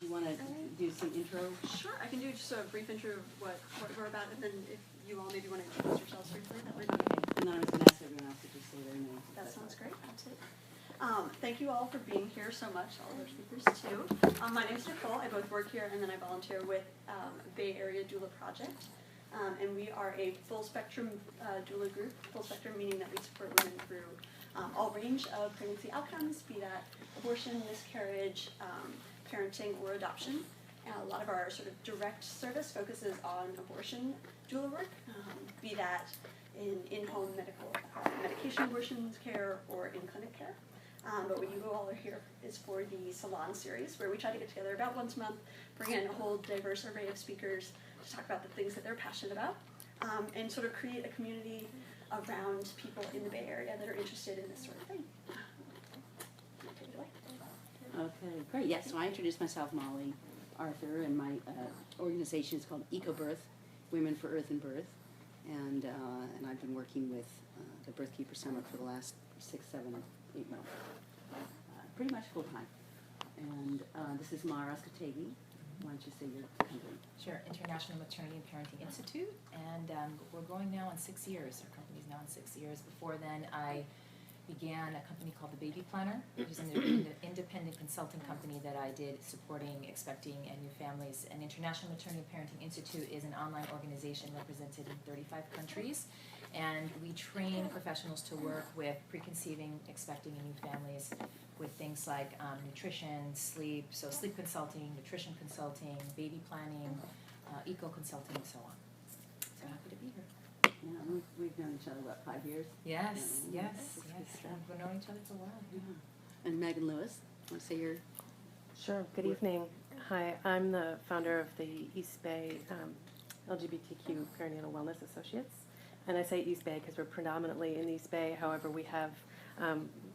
You want to do some intro? Sure, I can do just a brief intro of what we're about, and then if you all maybe want to introduce yourselves briefly, that would be Okay. And then I was going to ask everyone else to just say their name. that sounds great. That's it. Thank you all for being here so much, all of our speakers too. My name is Nicole. I both work here and then I volunteer with Bay Area Doula Project. And we are a full spectrum doula group. Full spectrum meaning that we support women through all range of pregnancy outcomes, be that abortion, miscarriage, parenting, or adoption. And a lot of our sort of direct service focuses on abortion doula work, be that in-home medication abortions care or in clinic care. But what you all are here is for the Salon series, where we try to get together about once a month, bring in a whole diverse array of speakers to talk about the things that they're passionate about, and sort of create a community around people in the Bay Area that are interested in this sort of thing. Take it away. Okay, great. Yes, so I introduced myself, Molly Arthur, and my organization is called EcoBirth, Women for Earth and Birth, and I've been working with the BirthKeeper Summit for the last 6, 7, 8 months, pretty much full time. And this is Mar Oscategui. Why don't you say your company? Sure, International Maternity and Parenting Institute, and we're going now on 6 years. Our company's now on 6 years. Before then, I began a company called the Baby Planner, which is an independent consulting company that I did supporting expecting and new families. And International Maternity and Parenting Institute is an online organization represented in 35 countries, and we train professionals to work with preconceiving, expecting, and new families with things like nutrition, sleep, so sleep consulting, nutrition consulting, baby planning, eco consulting, and so on. So happy to be here. Yeah, we've known each other, what, 5 years? Yes, Yeah, yes, that's yes. good. We've known each other for a while. Yeah. And Meghan Lewis, want to say your... Sure. Good evening. Hi, I'm the founder of the East Bay LGBTQ Perinatal Wellness Associates. And I say East Bay because we're predominantly in East Bay. However, we have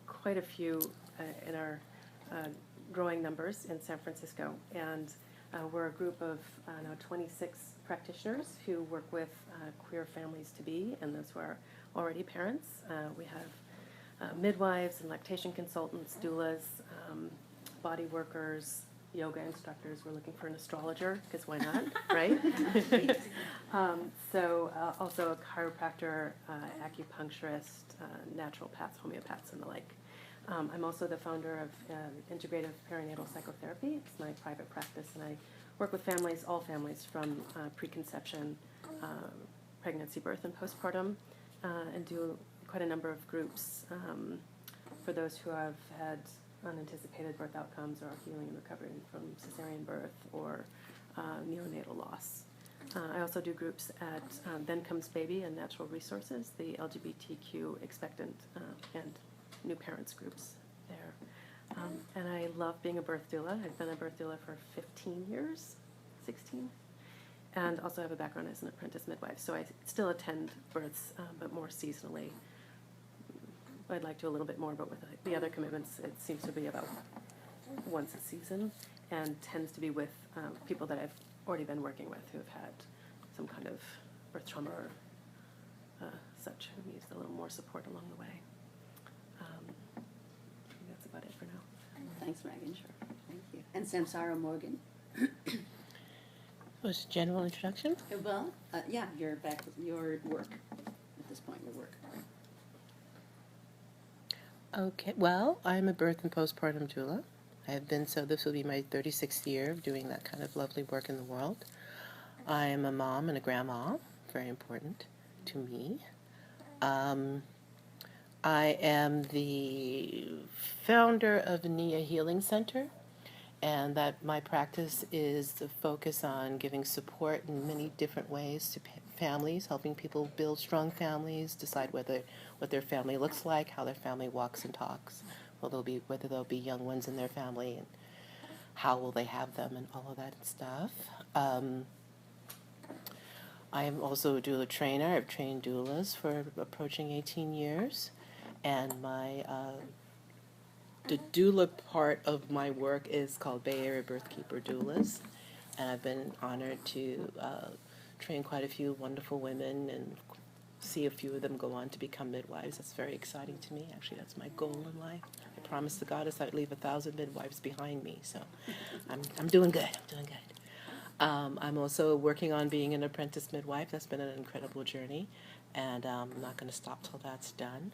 quite a few in our growing numbers in San Francisco. And we're a group of now 26 practitioners who work with queer families to be and those who are already parents. We have midwives and lactation consultants, doulas, body workers, yoga instructors. We're looking for an astrologer, because why not, right? Also a chiropractor, acupuncturist, naturopaths, homeopaths, and the like. I'm also the founder of Integrative Perinatal Psychotherapy. It's my private practice, and I work with families, all families, from preconception, pregnancy, birth, and postpartum, and do quite a number of groups for those who have had unanticipated birth outcomes or are healing and recovering from cesarean birth or neonatal loss. I also do groups at Then Comes Baby and Natural Resources, the LGBTQ expectant and new parents groups there. And I love being a birth doula. I've been a birth doula for 15 years, 16, and also have a background as an apprentice midwife. So I still attend births, but more seasonally. I'd like to a little bit more, but with the other commitments, it seems to be about once a season, and tends to be with people that I've already been working with who have had some kind of birth trauma or such, who needs a little more support along the way. I think that's about it for now. Thanks, Megan. Sure. Thank you. And Samsarah Morgan. Was a general introduction? Well, yeah, your work at this point, your work. Okay, well, I'm a birth and postpartum doula. I have been, so this will be my 36th year of doing that kind of lovely work in the world. I am a mom and a grandma, very important to me. I am the founder of Nia Healing Center, and that my practice is the focus on giving support in many different ways to families, helping people build strong families, decide what their family looks like, how their family walks and talks, whether there'll be young ones in their family, and how will they have them, and all of that stuff. I am also a doula trainer. I've trained doulas for approaching 18 years, and the doula part of my work is called Bay Area BirthKeeper Doulas, and I've been honored to train quite a few wonderful women and see a few of them go on to become midwives. That's very exciting to me. Actually, that's my goal in life. I promised the goddess I'd leave 1,000 midwives behind me. So I'm doing good. I'm doing good. I'm also working on being an apprentice midwife. That's been an incredible journey, and I'm not going to stop till that's done.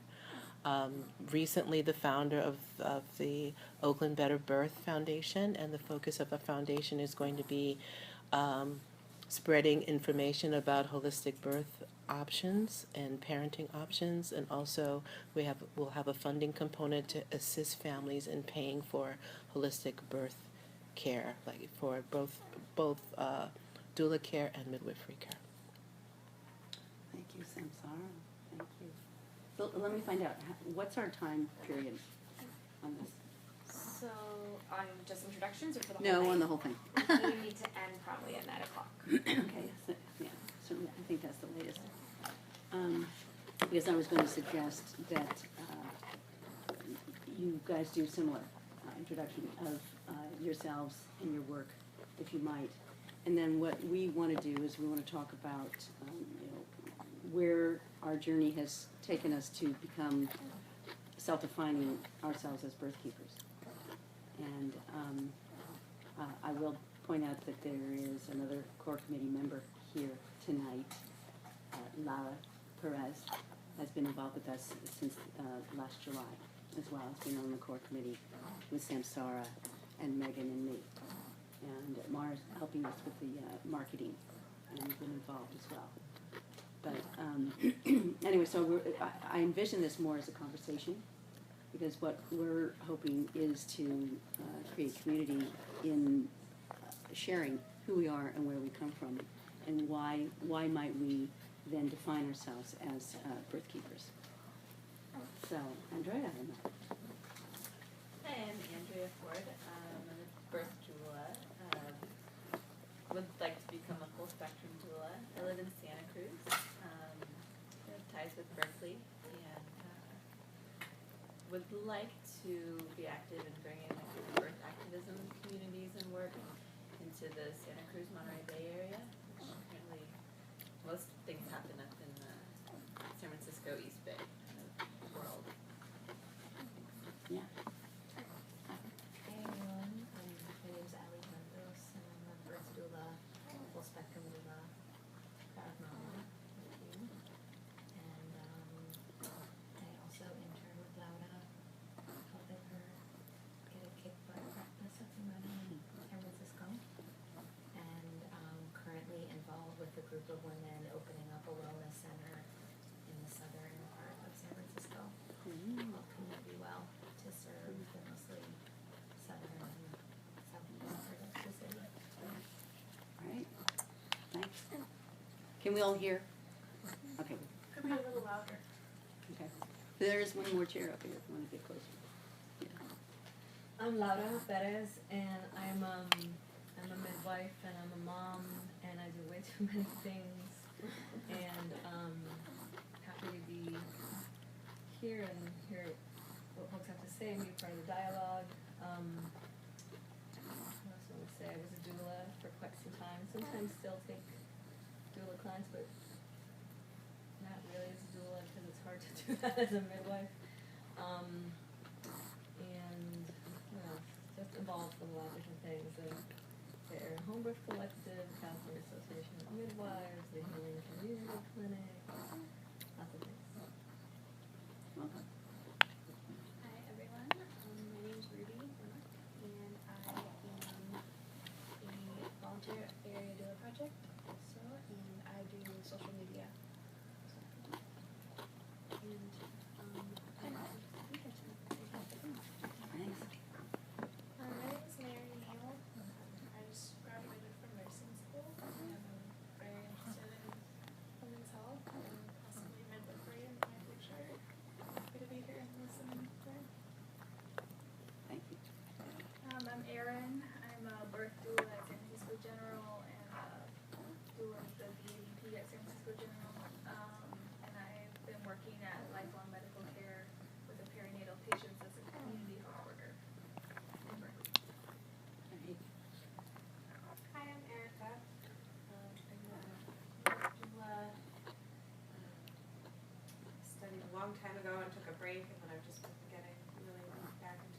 Recently, the founder of the Oakland Better Birth Foundation, and the focus of the foundation is going to be spreading information about holistic birth options and parenting options, and also we'll have a funding component to assist families in paying for holistic birth care, like for both doula care and midwifery care. Thank you, Samsarah. Thank you. So let me find out, what's our time period on this? So, on just introductions or for the whole No, night? on the whole thing. We need to end probably at 9 o'clock. Okay, so, yeah, certainly, I think that's the latest. Because I was going to suggest that you guys do similar introduction of yourselves and your work, if you might. And then what we want to do is we want to talk about, where our journey has taken us to become self-defining ourselves as birth keepers. And I will point out that there is another core committee member here tonight, Lara Perez, has been involved with us since last July as well. Has been on the core committee with Samsarah and Meghan and me. And Mar's helping us with the marketing and been involved as well. But anyway, so I envision this more as a conversation, because what we're hoping is to create community in sharing who we are and where we come from, and why might we then define ourselves as birth keepers. So, Andrea, I don't know. Hi, I'm Andrea Ford. I'm a birth doula. Would like to become a full spectrum doula. I live in Santa Cruz. I have ties with Berkeley, and would like to be active in bringing birth activism communities and work into the Santa Cruz Monterey Bay area. Currently, most things happen up in the San Francisco East Bay world. Yeah. Hey everyone, my name's Ali Mendoz, and I'm a birth doula, full spectrum doula, proud mama, and I also intern with Laura, helping her get a kick butt practice up and running in San Francisco, and currently involved with a group of women opening up a wellness center in the southern part of San Francisco, called Community Well, to serve the mostly southern and southeast part of the city. All right. Thanks. Can we all hear? Okay. Could be a little louder. Okay. There is one more chair up here if you want to get closer. Yeah. I'm Laura Perez, and I'm a midwife, and I'm a mom, and I do way too many things, and happy to be here and hear what folks have to say and be part of the dialogue. What else do I want to say? I was a doula for quite some time. Sometimes still take doula clients, but not really as a doula because it's hard to do that as a midwife. And just involved in a lot of different things. The Home Birth Collective, Counseling Association of Midwives, the Healing Community Clinic, lots of things. Welcome. Hi everyone, my name is Ruby, and I am a volunteer at Bay Area Doula Project, and I do social media. And Thanks. my name is Mary Neal. I just graduated from nursing school, and I'm very interested in women's health and possibly midwifery in my future. Happy to be here and listen and learn. Thank you. I'm Erin. I'm a birth doula at San Francisco General and a doula with the BADP at San Francisco General. And I've been working at Lifelong Medical Care with the perinatal patients as a community health worker in Berkeley. All right. Hi, I'm Erica. I'm a doula. Studied a long time ago and took a break, and then I've just been getting really back into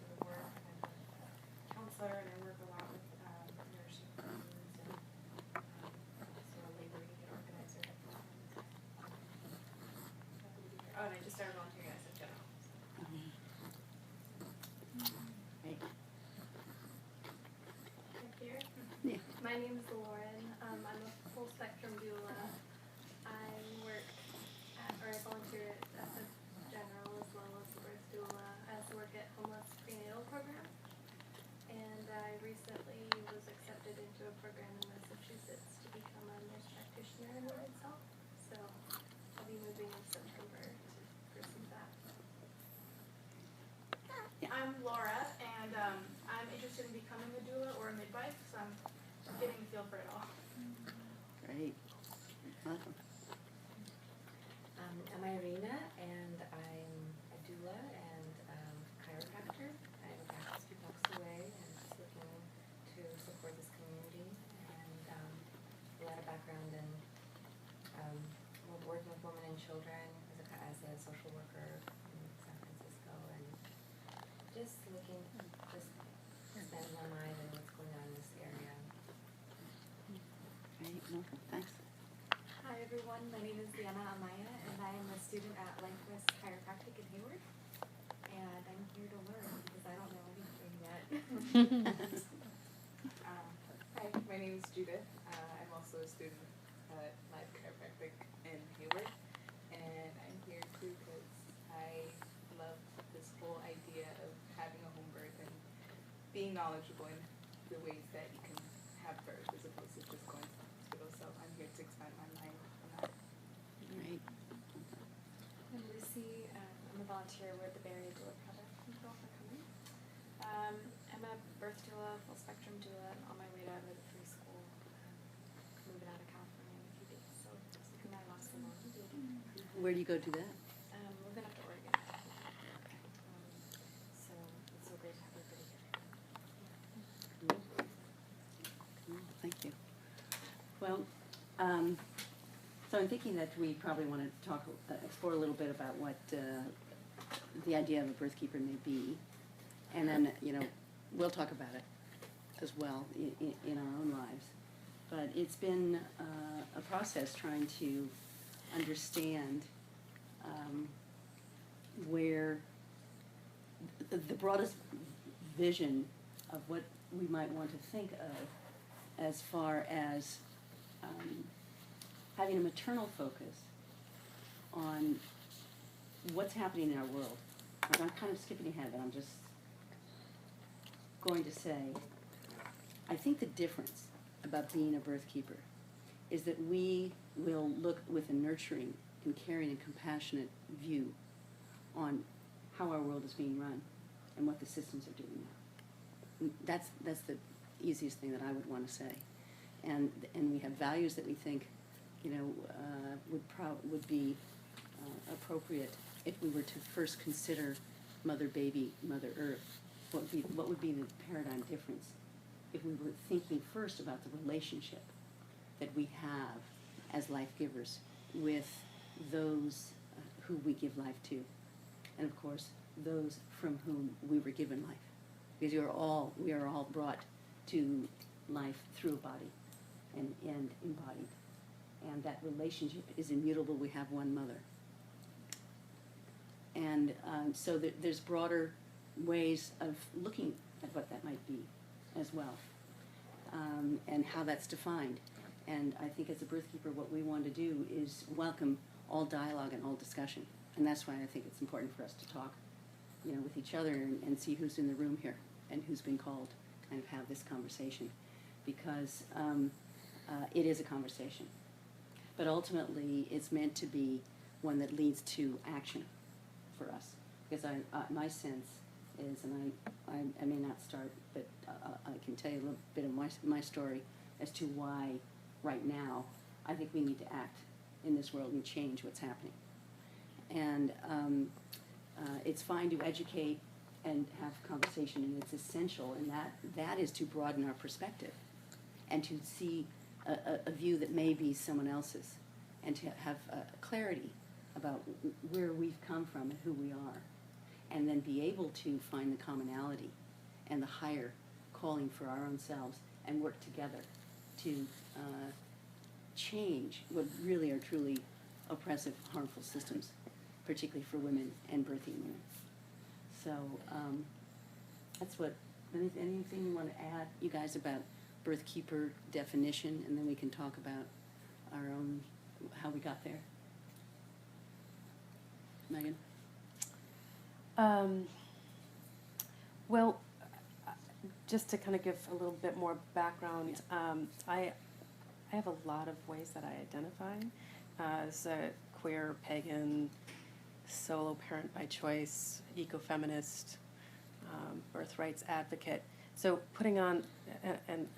and I just started volunteering as a general. Right. Up here. Yeah. My name is Lauren. I'm a full spectrum doula. I volunteer as a general as well as a birth doula. I also work at homeless prenatal program. And I recently was accepted into a program in Massachusetts to become a nurse practitioner in women's health. So I'll be moving in September to pursue that. Yeah. I'm Laura, and I'm interested in becoming a doula or a midwife, so I'm getting a feel for it all. Great. Welcome. I'm Irina, and I'm a doula and chiropractor. I have a practice 2 blocks away, and just looking to support this community, and a lot of background in working with women and children as a social worker in San Francisco, and just looking, just expand my mind and what's going on in this area. Great. Welcome. Thanks. Hi everyone, my name is Diana Amaya, and I am a student at Lengthwest Chiropractic in Hayward. And I'm here to learn because I don't know anything yet. Hi, my name is Judith. I'm also a student at Live Chiropractic in Hayward. And I'm here too because I love this whole idea of having a home birth and being knowledgeable in the ways that you can have birth as opposed to just going to the hospital. So I'm here to expand my mind on that. Great. I'm Lucy, I'm a volunteer with the Bay Area Doula Project. Thank you all for coming. I'm a birth doula, full spectrum doula, and on my way to live free school, moving out of California in a few days. So it's going to be my last Salon. Where do you go do that? Moving up to Oregon. So it's so great to have everybody here. Thank you. Well, so I'm thinking that we probably want to explore a little bit about what the idea of a birth keeper may be, and then we'll talk about it as well in our own lives. But it's been a process trying to understand where the broadest vision of what we might want to think of as far as having a maternal focus on what's happening in our world. Like, I'm kind of skipping ahead, but I'm just going to say, I think the difference about being a birth keeper is that we will look with a nurturing and caring and compassionate view on how our world is being run and what the systems are doing now. That's the easiest thing that I would want to say. And we have values that we think, would be appropriate if we were to first consider Mother Baby, Mother Earth. What would be the paradigm difference if we were thinking first about the relationship that we have as life givers with those who we give life to, and of course those from whom we were given life, because we are all brought to life through a body and embodied, and that relationship is immutable. We have one mother, and so there's broader ways of looking at what that might be as well, and how that's defined. And I think as a birth keeper, what we want to do is welcome all dialogue and all discussion. And that's why I think it's important for us to talk, with each other and see who's in the room here and who's been called to kind of have this conversation. Because it is a conversation. But ultimately, it's meant to be one that leads to action for us. Because my sense is, and I may not start, but I can tell you a little bit of my story as to why right now I think we need to act in this world and change what's happening. And it's fine to educate and have conversation, and it's essential, and that is to broaden our perspective and to see a view that may be someone else's, and to have clarity about where we've come from and who we are, and then be able to find the commonality and the higher calling for our own selves and work together to change what really are truly oppressive, harmful systems particularly for women and birthing women. So that's what, anything you want to add, you guys, about BirthKeeper definition, and then we can talk about our own, how we got there. Meghan? Well, just to kind of give a little bit more background, I have a lot of ways that I identify as a queer, pagan, solo parent by choice, ecofeminist, birth rights advocate. So putting on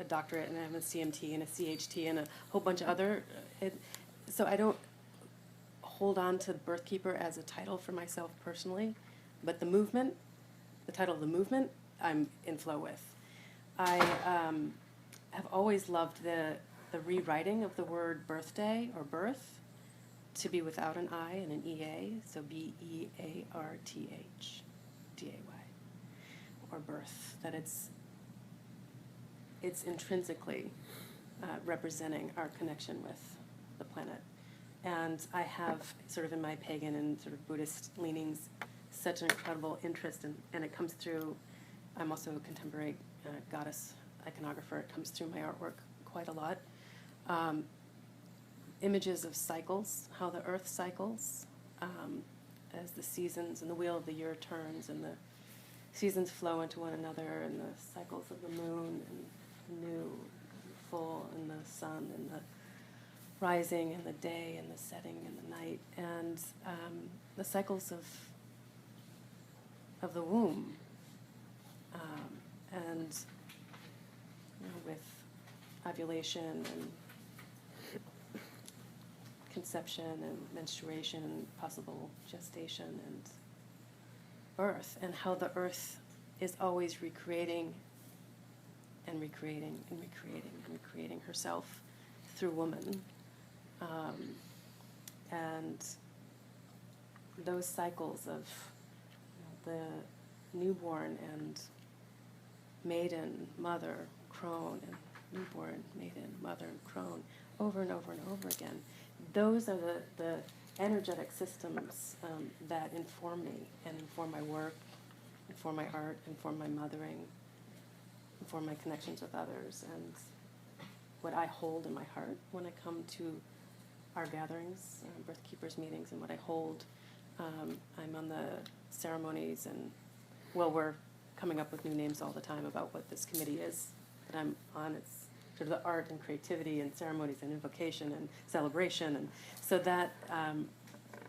a doctorate, and I have a CMT and a CHT and a whole bunch of other, so I don't hold on to BirthKeeper as a title for myself personally, but the movement, the title of the movement, I'm in flow with. I have always loved the rewriting of the word birthday or birth to be without an I and an EA, so BEARTH, DAY, or birth, that it's intrinsically representing our connection with the planet. And I have, sort of in my pagan and sort of Buddhist leanings, such an incredible interest, and it comes through. I'm also a contemporary goddess iconographer. It comes through my artwork quite a lot. Images of cycles, how the earth cycles as the seasons and the wheel of the year turns and the seasons flow into one another, and the cycles of the moon and the new and full, and the sun and the rising and the day and the setting and the night, and the cycles of the womb, and with ovulation and conception and menstruation and possible gestation and birth, and how the earth is always recreating and recreating and recreating and recreating herself through woman. And those cycles of the newborn and maiden, mother, crone, and newborn, maiden, mother, and crone, over and over and over again. Those are the energetic systems that inform me and inform my work, inform my art, inform my mothering, inform my connections with others, and what I hold in my heart when I come to our gatherings, BirthKeepers meetings, and what I hold. I'm on the ceremonies, and well, we're coming up with new names all the time about what this committee is that I'm on. It's sort of the art and creativity and ceremonies and invocation and celebration, and so that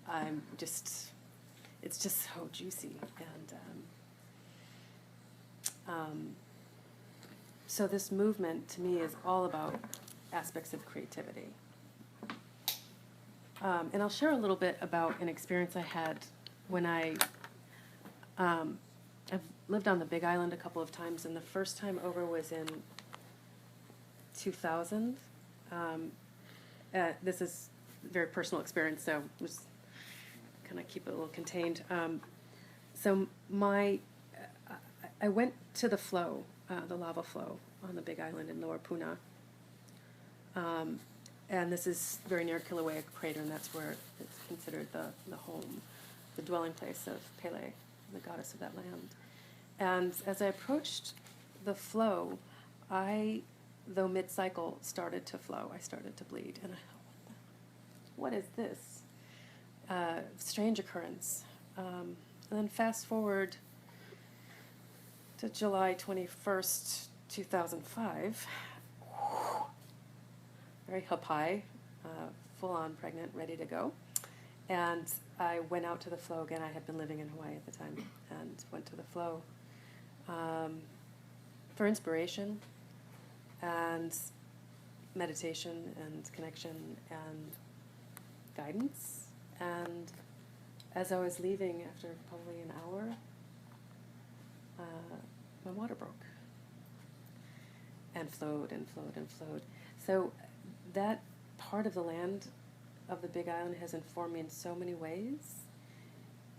I'm just, it's just so juicy, and so this movement to me is all about aspects of creativity. And I'll share a little bit about an experience I had when I've lived on the Big Island a couple of times, and the first time over was in 2000. This is a very personal experience, so just kind of keep it a little contained. So I went to the flow, the lava flow on the Big Island in Lower Puna. And this is very near Kilauea Crater, and that's where it's considered the home, the dwelling place of Pele, the goddess of that land. And as I approached the flow, though mid-cycle, started to flow. I started to bleed, and I thought, what is this? Strange occurrence. And then fast forward to July 21st, 2005, very high, full-on pregnant, ready to go. And I went out to the flow again. I had been living in Hawaii at the time, and went to the flow for inspiration and meditation and connection and guidance. And as I was leaving, after probably an hour, my water broke and flowed and flowed and flowed. So that part of the land of the Big Island has informed me in so many ways,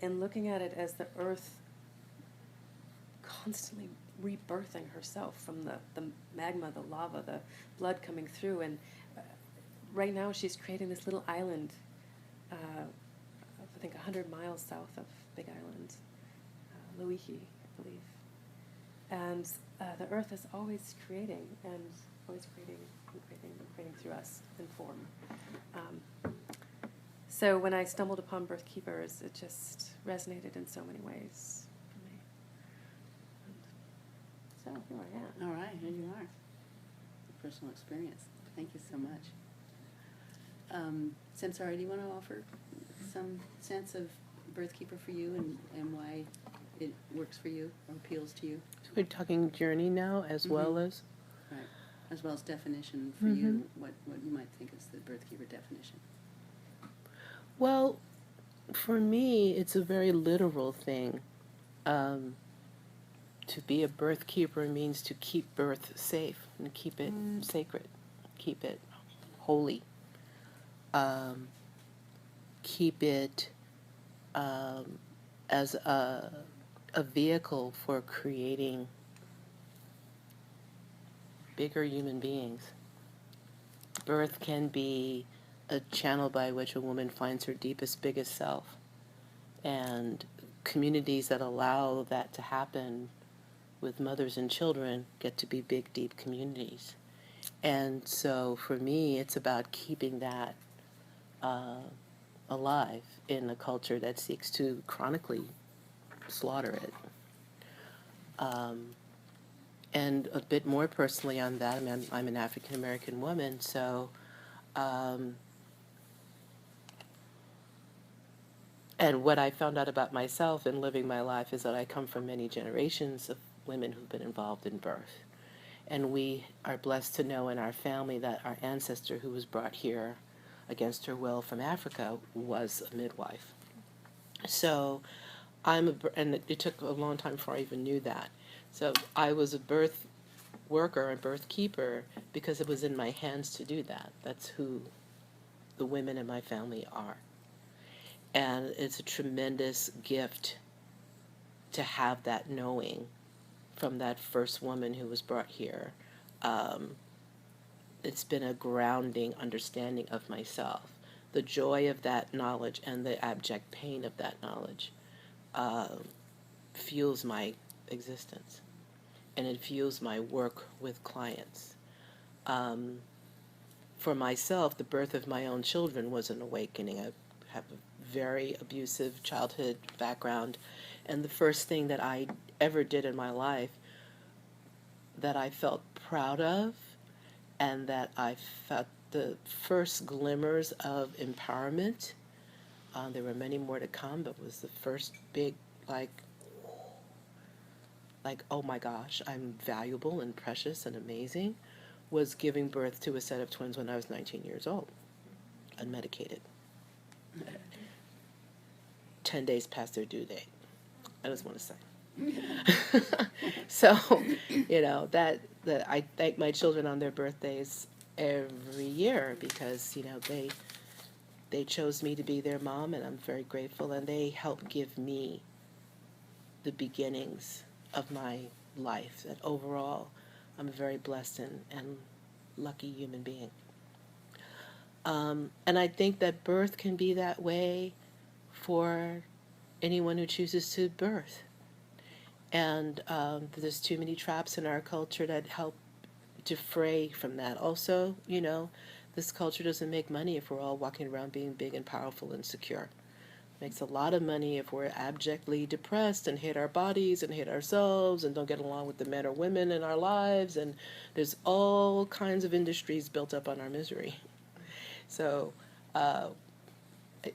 and looking at it as the earth constantly rebirthing herself from the magma, the lava, the blood coming through, and right now she's creating this little island of think 100 miles south of Big Island, Luihi, I believe. And the earth is always creating, and always creating and creating and creating through us in form. So when I stumbled upon BirthKeepers, it just resonated in so many ways for me. And so here I am. All right, here you are. Personal experience. Thank you so much. Samsarah, do you want to offer some sense of BirthKeeper for you and why it works for you or appeals to you? So we're talking journey now as well as? Right. As well as definition for you, what you might think is the BirthKeeper definition. Well, for me, it's a very literal thing. To be a birth keeper means to keep birth safe and keep it sacred, keep it holy, keep it as a vehicle for creating bigger human beings. Birth can be a channel by which a woman finds her deepest, biggest self. And communities that allow that to happen with mothers and children get to be big, deep communities. And so for me, it's about keeping that alive in a culture that seeks to chronically slaughter it. And a bit more personally on that, I mean, I'm an African-American woman, so and what I found out about myself in living my life is that I come from many generations of women who've been involved in birth. And we are blessed to know in our family that our ancestor who was brought here against her will from Africa was a midwife. So and it took a long time before I even knew that. So I was a birth worker and birth keeper because it was in my hands to do that. That's who the women in my family are. And it's a tremendous gift to have that knowing from that first woman who was brought here. It's been a grounding understanding of myself. The joy of that knowledge and the abject pain of that knowledge fuels my existence. And it fuels my work with clients. For myself, the birth of my own children was an awakening. I have a very abusive childhood background, and the first thing that I ever did in my life that I felt proud of and that I felt the first glimmers of empowerment, there were many more to come, but was the first big, like, oh my gosh, I'm valuable and precious and amazing, was giving birth to a set of twins when I was 19 years old, unmedicated. 10 days past their due date. I just want to say. So, you know, that I thank my children on their birthdays every year because, you know, they chose me to be their mom, and I'm very grateful, and they helped give me the beginnings of my life. That overall, I'm a very blessed and lucky human being. And I think that birth can be that way for anyone who chooses to birth. And there's too many traps in our culture that help defray from that. Also, you know, this culture doesn't make money if we're all walking around being big and powerful and secure. It makes a lot of money if we're abjectly depressed and hate our bodies and hate ourselves and don't get along with the men or women in our lives. And there's all kinds of industries built up on our misery. So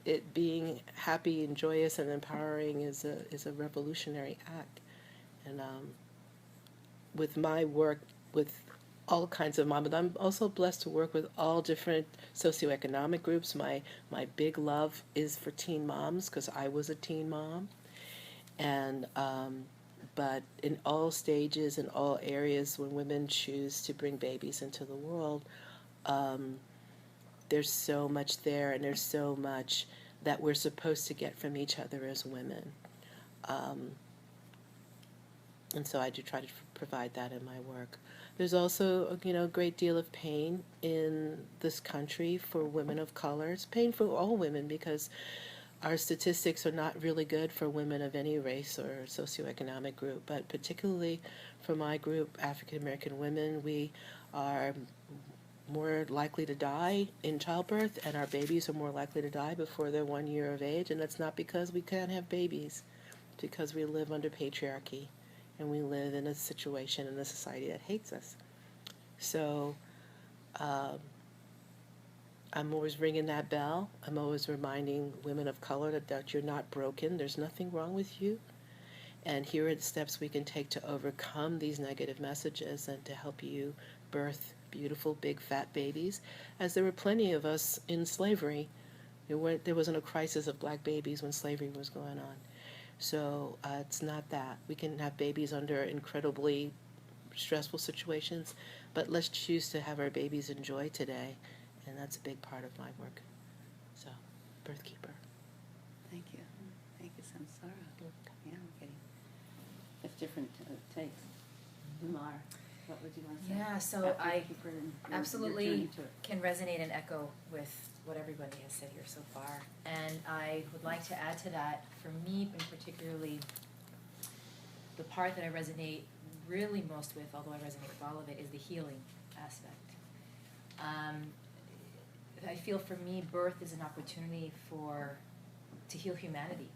it being happy and joyous and empowering is a revolutionary act. And with my work with all kinds of moms, I'm also blessed to work with all different socioeconomic groups. My big love is for teen moms because I was a teen mom. And but in all stages, in all areas, when women choose to bring babies into the world, there's so much there, and there's so much that we're supposed to get from each other as women. And so I do try to provide that in my work. There's also, you know, a great deal of pain in this country for women of color. It's pain for all women because our statistics are not really good for women of any race or socioeconomic group, but particularly for my group, African American women, we are more likely to die in childbirth, and our babies are more likely to die before they're 1 year of age, and that's not because we can't have babies, it's because we live under patriarchy, and we live in a situation in a society that hates us. So I'm always ringing that bell. I'm always reminding women of color that you're not broken. There's nothing wrong with you. And here are the steps we can take to overcome these negative messages and to help you birth beautiful, big, fat babies. As there were plenty of us in slavery. There wasn't a crisis of black babies when slavery was going on. So it's not that. We can have babies under incredibly stressful situations, but let's choose to have our babies enjoy today. And that's a big part of my work. So, BirthKeeper. Thank you. Thank you, Samsarah. Yeah, I'm getting different takes. Mar, what would you want to say? Yeah, so After I BirthKeeper and your absolutely journey to it? can resonate and echo with what everybody has said here so far. And I would like to add to that, for me in particularly, the part that I resonate really most with, although I resonate with all of it, is the healing aspect. I feel for me, birth is an opportunity to heal humanity.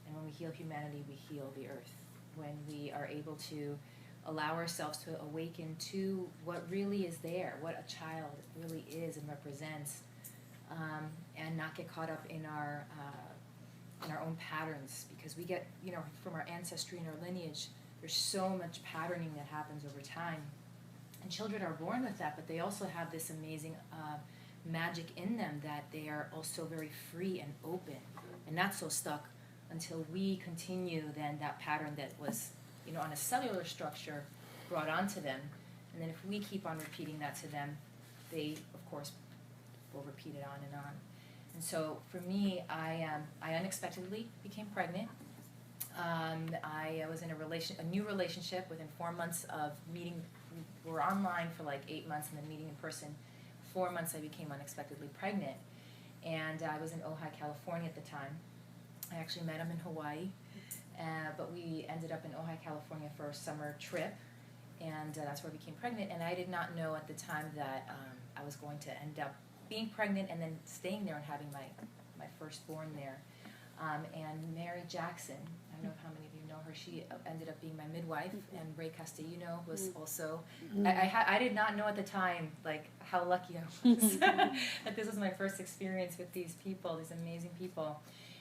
And when we heal humanity, we heal the earth. When we are able to allow ourselves to awaken to what really is there, what a child really is and represents, and not get caught up in our own patterns, because we get, from our ancestry and our lineage, there's so much patterning that happens over time. And children are born with that, but they also have this amazing magic in them that they are also very free and open and not so stuck until we continue then that pattern that was, on a cellular structure brought onto them. And then if we keep on repeating that to them, they, of course, will repeat it on and on. And so for me, I unexpectedly became pregnant. I was in a new relationship within 4 months of meeting. We were online for like 8 months and then meeting in person. 4 months I became unexpectedly pregnant. And I was in Ojai, California at the time. I actually met him in Hawaii, but we ended up in Ojai, California for a summer trip, and that's where I became pregnant. And I did not know at the time that I was going to end up being pregnant and then staying there and having my firstborn there. And Mary Jackson, I don't know how many of you know her, she ended up being my midwife, and Ray Castellino was also, I did not know at the time, like, how lucky I was that this was my first experience with these people, these amazing people.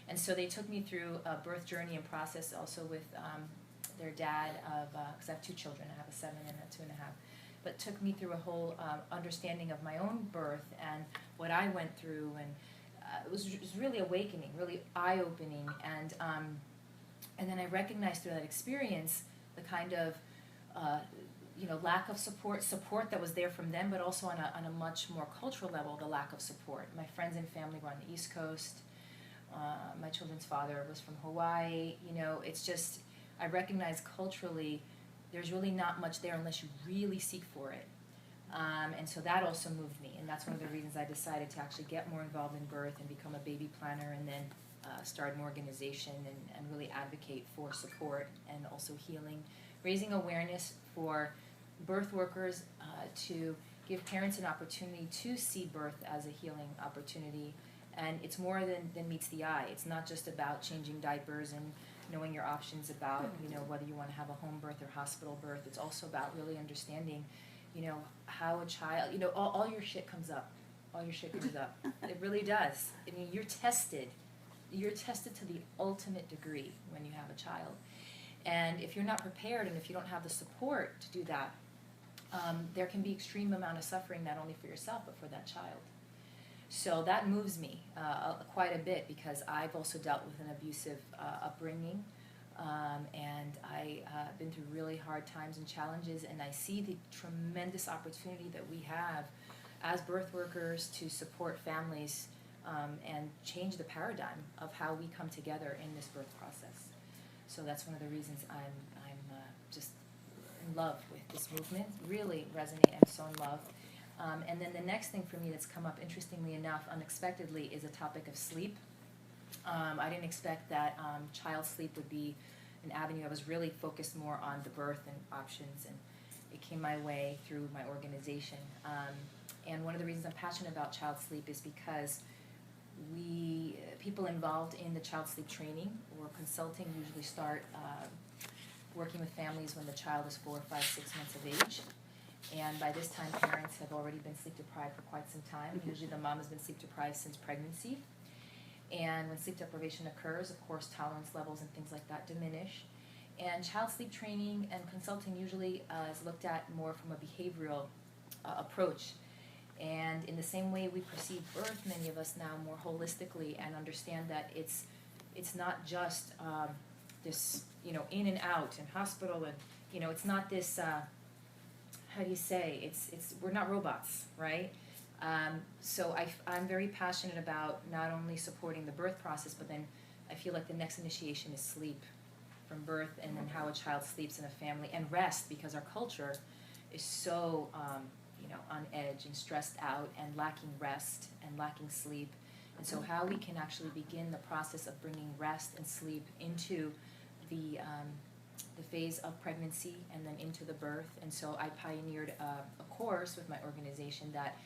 And so they took me through a birth journey and process also with their dad because I have 2 children, I have a 7 and a 2.5, but took me through a whole understanding of my own birth and what I went through, and it was really awakening, really eye-opening, and then I recognized through that experience the kind of lack of support that was there from them, but also on a much more cultural level, the lack of support. My friends and family were on the East Coast. My children's father was from Hawaii. It's just, I recognize culturally there's really not much there unless you really seek for it. And so that also moved me, and that's one of the reasons I decided to actually get more involved in birth and become a baby planner, and then start an organization and really advocate for support and also healing, raising awareness for birth workers to give parents an opportunity to see birth as a healing opportunity. And it's more than meets the eye. It's not just about changing diapers and knowing your options about, whether you want to have a home birth or hospital birth. It's also about really understanding, how a child, all your shit comes up. All your shit comes up. It really does. I mean, you're tested. You're tested to the ultimate degree when you have a child. And if you're not prepared and if you don't have the support to do that, there can be extreme amount of suffering, not only for yourself, but for that child. So that moves me quite a bit, because I've also dealt with an abusive upbringing, and I've been through really hard times and challenges, and I see the tremendous opportunity that we have as birth workers to support families and change the paradigm of how we come together in this birth process. So that's one of the reasons I'm just in love with this movement, really resonate, I'm so in love. And then the next thing for me that's come up, interestingly enough, unexpectedly, is a topic of sleep. I didn't expect that child sleep would be an avenue. I was really focused more on the birth and options, and it came my way through my organization. And one of the reasons I'm passionate about child sleep is because people involved in the child sleep training or consulting usually start working with families when the child is 4, 5, 6 months of age. And by this time, parents have already been sleep deprived for quite some time. Usually the mom has been sleep deprived since pregnancy. And when sleep deprivation occurs, of course, tolerance levels and things like that diminish. And child sleep training and consulting usually is looked at more from a behavioral approach. And in the same way we perceive birth, many of us now more holistically, and understand that it's not just this, in and out and hospital, and it's not this. How do you say? It's we're not robots, right? So I'm very passionate about not only supporting the birth process, but then I feel like the next initiation is sleep from birth, and then how a child sleeps in a family, and rest, because our culture is so on edge and stressed out and lacking rest and lacking sleep. And so how we can actually begin the process of bringing rest and sleep into the phase of pregnancy and then into the birth. And so I pioneered a course with my organization that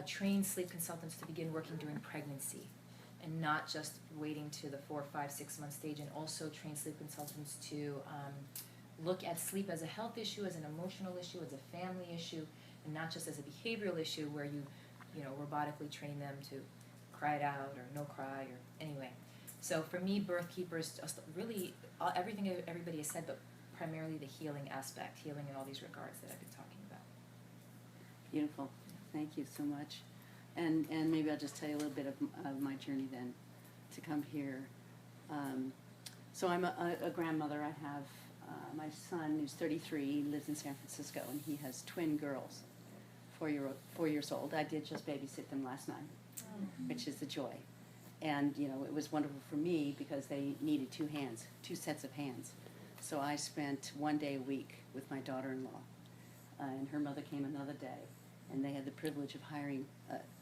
trained sleep consultants to begin working during pregnancy and not just waiting to the 4, 5, 6 month stage, and also train sleep consultants to look at sleep as a health issue, as an emotional issue, as a family issue, and not just as a behavioral issue where you robotically train them to cry it out or no cry or anyway. So for me, BirthKeeper is just really everything everybody has said, but primarily the healing aspect, healing in all these regards that I've been talking about. Beautiful. Thank you so much. And maybe I'll just tell you a little bit of my journey then to come here. So I'm a grandmother. I have my son who's 33, lives in San Francisco, and he has twin girls, 4 years old. I did just babysit them last night, which is a joy. And, it was wonderful for me because they needed 2 sets of hands. So I spent 1 day a week with my daughter-in-law, and her mother came another day. And they had the privilege of hiring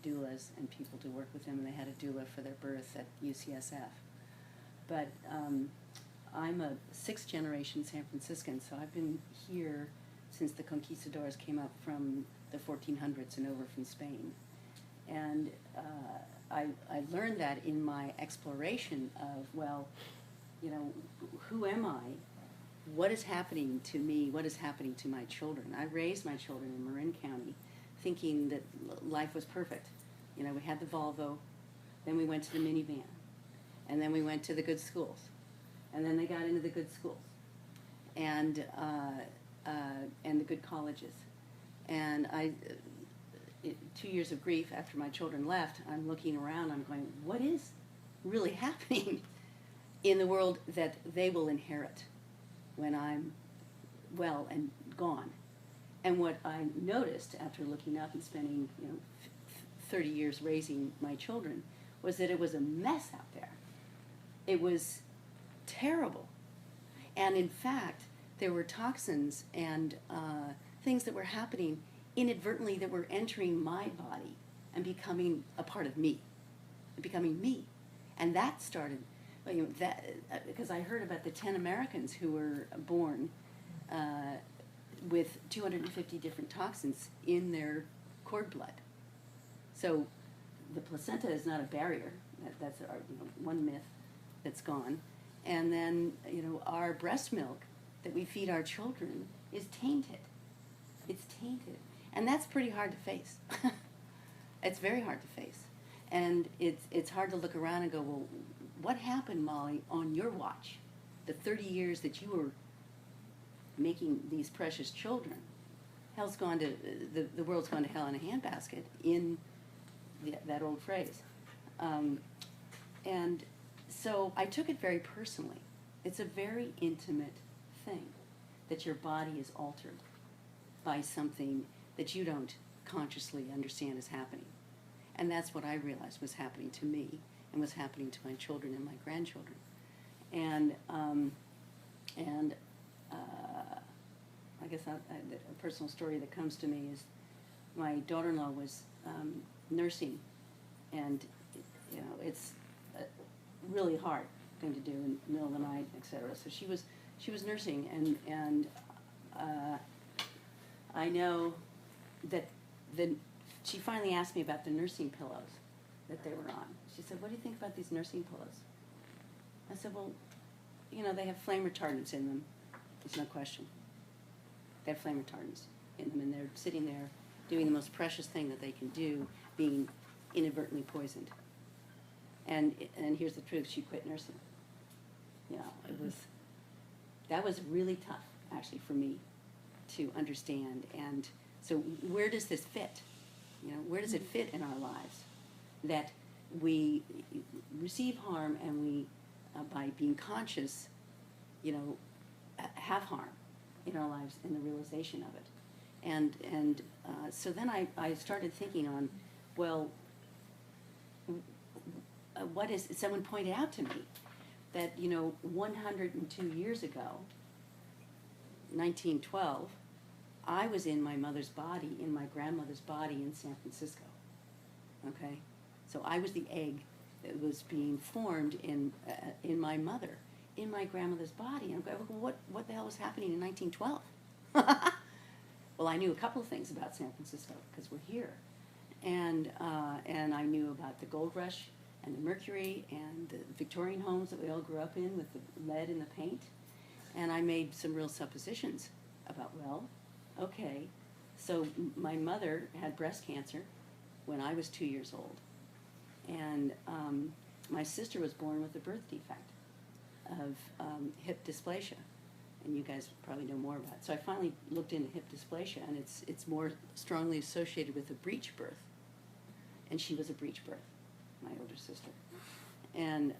doulas and people to work with them, and they had a doula for their birth at UCSF. But I'm a 6th generation San Franciscan, so I've been here since the conquistadors came up from the 1400s and over from Spain. And I learned that in my exploration of, who am I? What is happening to me? What is happening to my children? I raised my children in Marin County thinking that life was perfect. We had the Volvo, then we went to the minivan, and then we went to the good schools, and then they got into the good schools, and the good colleges. And 2 years of grief after my children left, I'm looking around, I'm going, what is really happening in the world that they will inherit when I'm well and gone? And what I noticed after looking up and spending 30 years raising my children was that it was a mess out there. It was terrible. And in fact, there were toxins and things that were happening inadvertently that were entering my body and becoming a part of me, becoming me. And that started, because I heard about the 10 Americans who were born with 250 different toxins in their cord blood. So the placenta is not a barrier. That's one myth that's gone. And then our breast milk that we feed our children is tainted. It's tainted, and that's pretty hard to face. It's very hard to face, and it's hard to look around and go, well, what happened, Molly, on your watch? The 30 years that you were making these precious children, hell's gone to the world's gone to hell in a handbasket, in that old phrase. And so I took it very personally. It's a very intimate thing that your body is altered by something that you don't consciously understand is happening. And that's what I realized was happening to me and was happening to my children and my grandchildren. And I guess a personal story that comes to me is my daughter-in-law was nursing, and it's really hard thing to do in the middle of the night, etc. So she was nursing, and I know that she finally asked me about the nursing pillows that they were on. She said, "What do you think about these nursing pillows?" I said, "Well, you know, they have flame retardants in them. There's no question. They have flame retardants in them, and they're sitting there doing the most precious thing that they can do, being inadvertently poisoned." And here's the truth: she quit nursing. You know, that was really tough, actually, for me to understand. And so, where does this fit? You know, where does it fit in our lives that we receive harm and we, by being conscious, you know, have harm in our lives in the realization of it? And so then I started thinking on, well, what is, someone pointed out to me that, you know, 102 years ago, 1912, I was in my mother's body, in my grandmother's body in San Francisco, okay? So I was the egg that was being formed in my mother, in my grandmother's body. And I'm going, what the hell was happening in 1912? Well, I knew a couple of things about San Francisco, because we're here. And I knew about the gold rush and the mercury and the Victorian homes that we all grew up in with the lead and the paint. And I made some real suppositions about, well, okay, so my mother had breast cancer when I was 2 years old. And my sister was born with a birth defect of hip dysplasia. And you guys probably know more about it. So I finally looked into hip dysplasia, and it's more strongly associated with a breech birth. And she was a breech birth, my older sister. And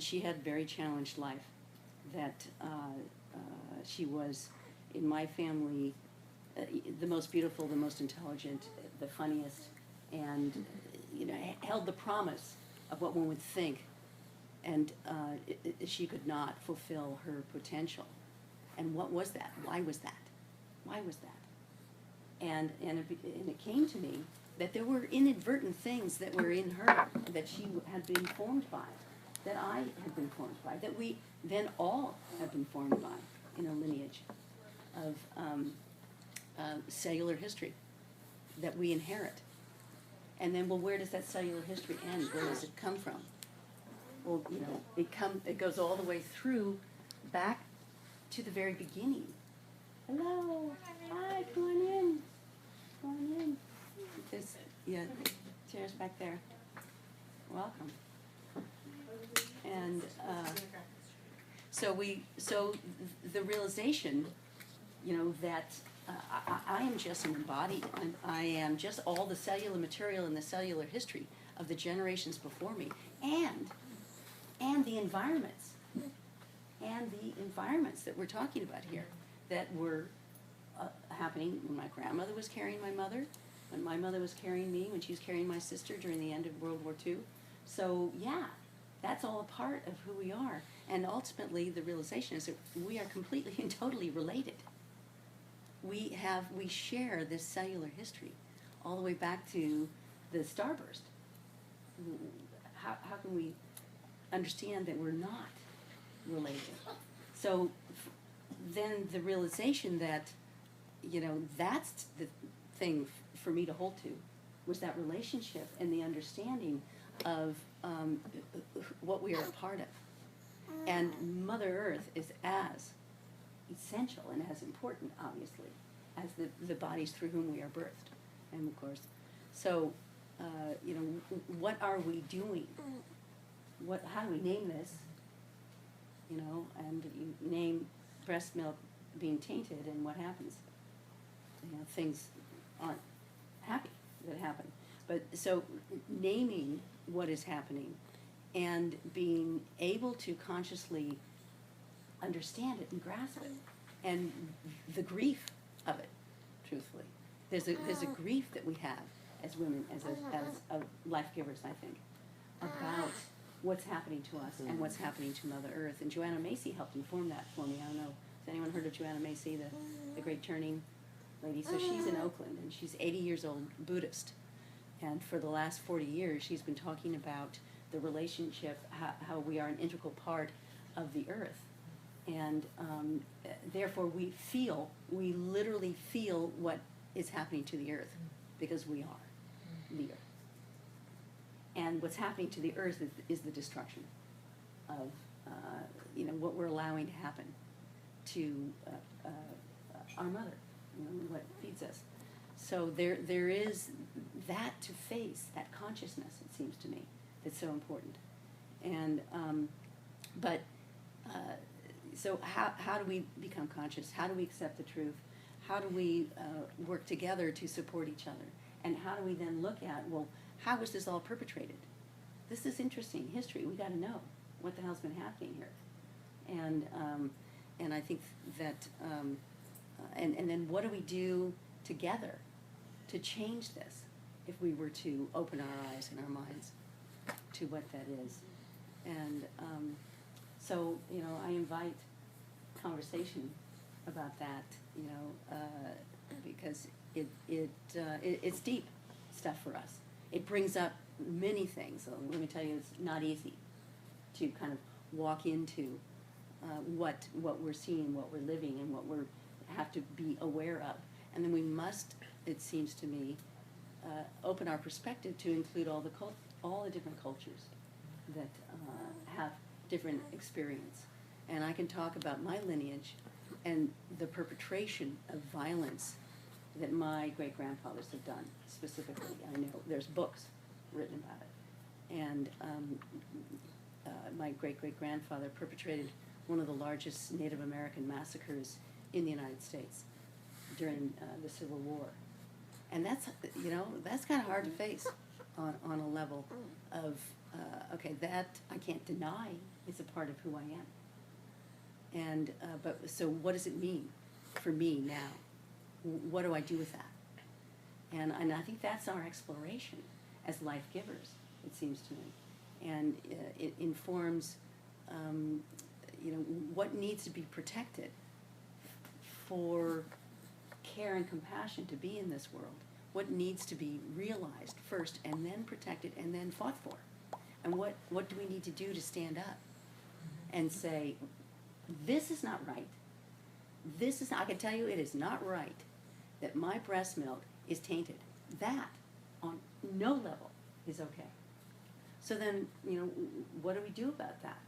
she had a very challenged life. That she was, in my family, the most beautiful, the most intelligent, the funniest, and you know, held the promise of what one would think, and she could not fulfill her potential. And what was that? Why was that? Why was that? And it came to me that there were inadvertent things that were in her that she had been formed by, that I had been formed by, that we then all have been formed by in a lineage of cellular history that we inherit. And then, well, where does that cellular history end? Where does it come from? Well, you know, it goes all the way through back to the very beginning. Hello. Hi, come on in. Come on in. There's, yeah, chairs back there. Welcome. And so the realization, you know, that I am just an embodied, I am just all the cellular material and the cellular history of the generations before me, and the environments, that we're talking about here, that were happening when my grandmother was carrying my mother, when my mother was carrying me, when she was carrying my sister during the end of World War II. So yeah, that's all a part of who we are. And ultimately, the realization is that we are completely and totally related. We share this cellular history all the way back to the starburst. How can we understand that we're not related? So then the realization that, you know, that's the thing for me to hold to, was that relationship and the understanding of what we are a part of. And Mother Earth is as essential and as important, obviously, as the bodies through whom we are birthed. And of course, so, you know, what are we doing? How do we name this? You know, and you name breast milk being tainted, and what happens? You know, things aren't happy that happen. But so naming what is happening and being able to consciously understand it and grasp it, and the grief of it, truthfully. There's a grief that we have as women, as life givers, I think, about what's happening to us and what's happening to Mother Earth. And Joanna Macy helped inform that for me. I don't know, has anyone heard of Joanna Macy, the great turning lady? So she's in Oakland, and she's 80 years old, Buddhist. And for the last 40 years, she's been talking about the relationship, how we are an integral part of the earth. And therefore we literally feel what is happening to the earth, because we are the earth. And what's happening to the earth is the destruction of what we're allowing to happen to our mother, what feeds us. So there is that to face, that consciousness, it seems to me, that's so important. And so how do we become conscious? How do we accept the truth? How do we work together to support each other? And how do we then look at, well, how was this all perpetrated? This is interesting history. We got to know what the hell's been happening here. And I think that and then what do we do together to change this, if we were to open our eyes and our minds to what that is? And so I invite conversation about that, because it's deep stuff for us. It brings up many things. So let me tell you, it's not easy to kind of walk into what we're seeing, what we're living, and what we have to be aware of. And then we must, it seems to me, open our perspective to include all the different cultures that have different experience. And I can talk about my lineage and the perpetration of violence that my great-grandfathers have done specifically. I know there's books written about it. And my great-great-grandfather perpetrated one of the largest Native American massacres in the United States during the Civil War. And that's kind of hard to face on a level of, okay, that I can't deny is a part of who I am. And, but so what does it mean for me now? What do I do with that? And I think that's our exploration as life givers, it seems to me. And it informs, what needs to be protected for care and compassion to be in this world. What needs to be realized first, and then protected, and then fought for. And what do we need to do to stand up and say, this is not right. This is not, I can tell you it is not right that my breast milk is tainted. That, on no level, is okay. So then, what do we do about that?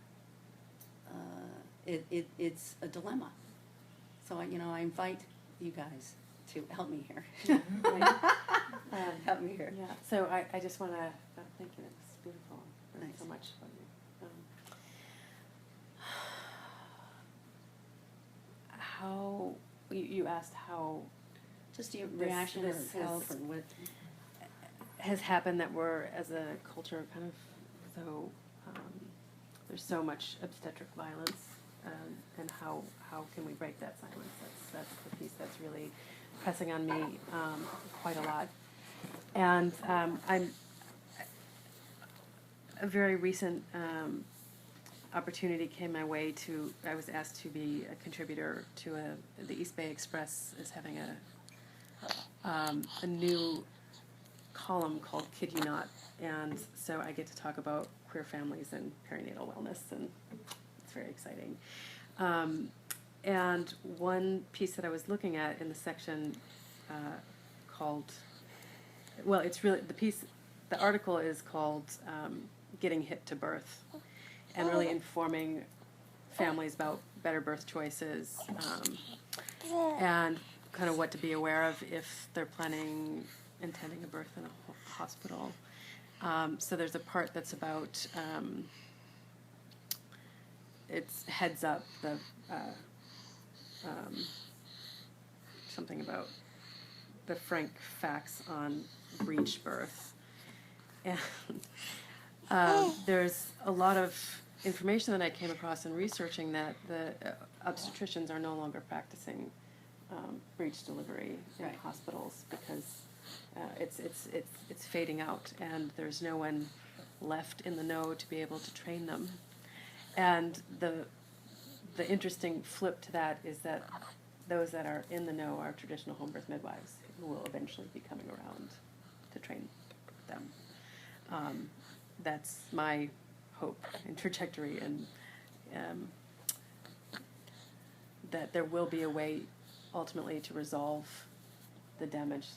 It's a dilemma. So, I invite you guys to help me here. Help me here. Yeah, so I just want to thank you. It's beautiful. Thanks so much. How, you asked how just your reaction or help or what has happened that we're, as a culture, kind of so, there's so much obstetric violence, and how can we break that silence? That's the piece that's really pressing on me quite a lot. And I'm a very recent opportunity came my way I was asked to be a contributor to the East Bay Express is having a new column called Kid You Not, and so I get to talk about queer families and perinatal wellness, and it's very exciting. And one piece that I was looking at in the section called, well, it's really, the article is called Getting Hit to Birth, and really informing families about better birth choices, and kind of what to be aware of if they're intending a birth in a hospital. So there's a part that's about, it's heads up, something about the frank facts on breech birth. And there's a lot of information that I came across in researching that the obstetricians are no longer practicing breech delivery in hospitals because it's fading out, and there's no one left in the know to be able to train them. And the interesting flip to that is that those that are in the know are traditional home birth midwives who will eventually be coming around to train them. that's my hope and trajectory, and that there will be a way ultimately to resolve the damage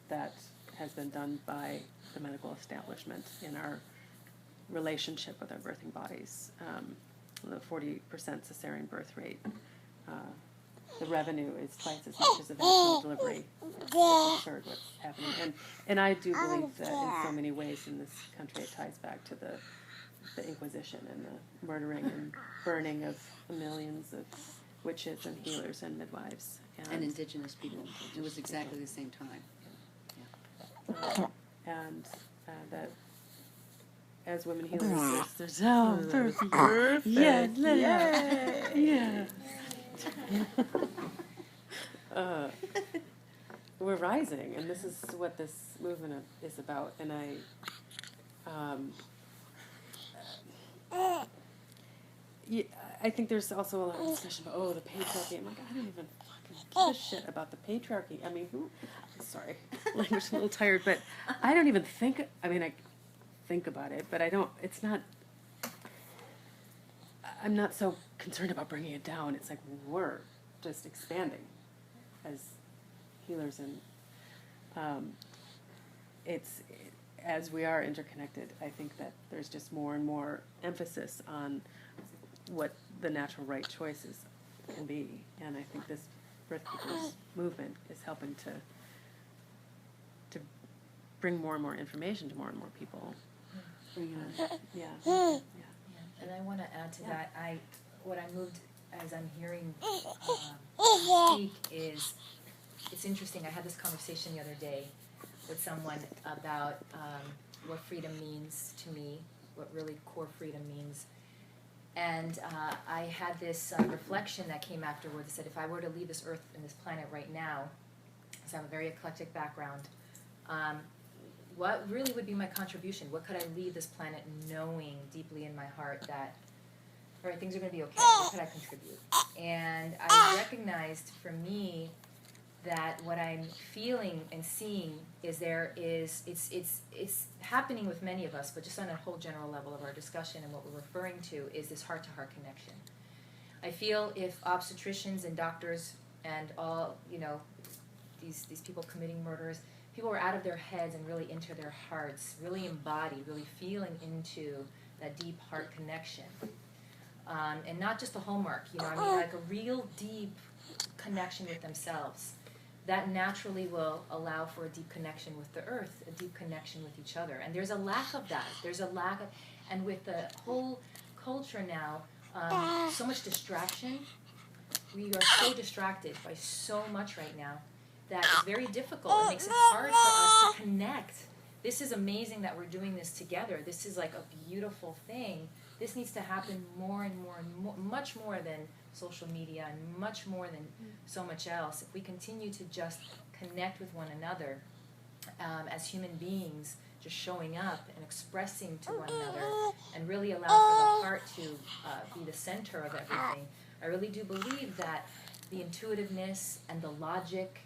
that has been done by the medical establishment in our relationship with our birthing bodies. The 40% cesarean birth rate, the revenue is twice as much as a vaginal delivery. It's absurd what's happening. And I do believe that in so many ways in this country it ties back to the Inquisition and the murdering and burning of millions of witches and healers and midwives. And indigenous people. It was exactly the same time. That as women healers, there's perfect. Yeah. We're rising, and this is what this movement is about. And I think there's also a lot of discussion about the patriarchy. I'm like, I don't even fucking give a shit about the patriarchy. I mean, sorry, language a little tired, but I don't even think. I mean, I think about it, but I don't. It's not. I'm not so concerned about bringing it down. It's like we're just expanding as healers, and as we are interconnected. I think that there's just more and more emphasis on what the natural right choices can be, and I think this BirthKeepers movement is helping to bring more and more information to more and more people. Yeah. And I want to add to that. What I moved as I'm hearing speak is, it's interesting. I had this conversation the other day with someone about what freedom means to me, what really core freedom means. And I had this reflection that came afterwards. That said, if I were to leave this earth and this planet right now, because I have a very eclectic background, what really would be my contribution? What could I leave this planet knowing deeply in my heart that, all right, things are going to be okay? What could I contribute? And I recognized for me that what I'm feeling and seeing is it's happening with many of us, but just on a whole general level of our discussion and what we're referring to is this heart-to-heart connection. I feel if obstetricians and doctors and all, these people committing murders, people were out of their heads and really into their hearts, really embodied, really feeling into that deep heart connection. And not just a hallmark, like a real deep connection with themselves. That naturally will allow for a deep connection with the earth, a deep connection with each other. And there's a lack of that. And with the whole culture now, so much distraction. We are so distracted by so much right now that it's very difficult. It makes it hard for us to connect. This is amazing that we're doing this together. This is like a beautiful thing. This needs to happen more and more and more, much more than social media and much more than so much else. If we continue to just connect with one another as human beings, just showing up and expressing to one another and really allow for the heart to be the center of everything, I really do believe that the intuitiveness and the logic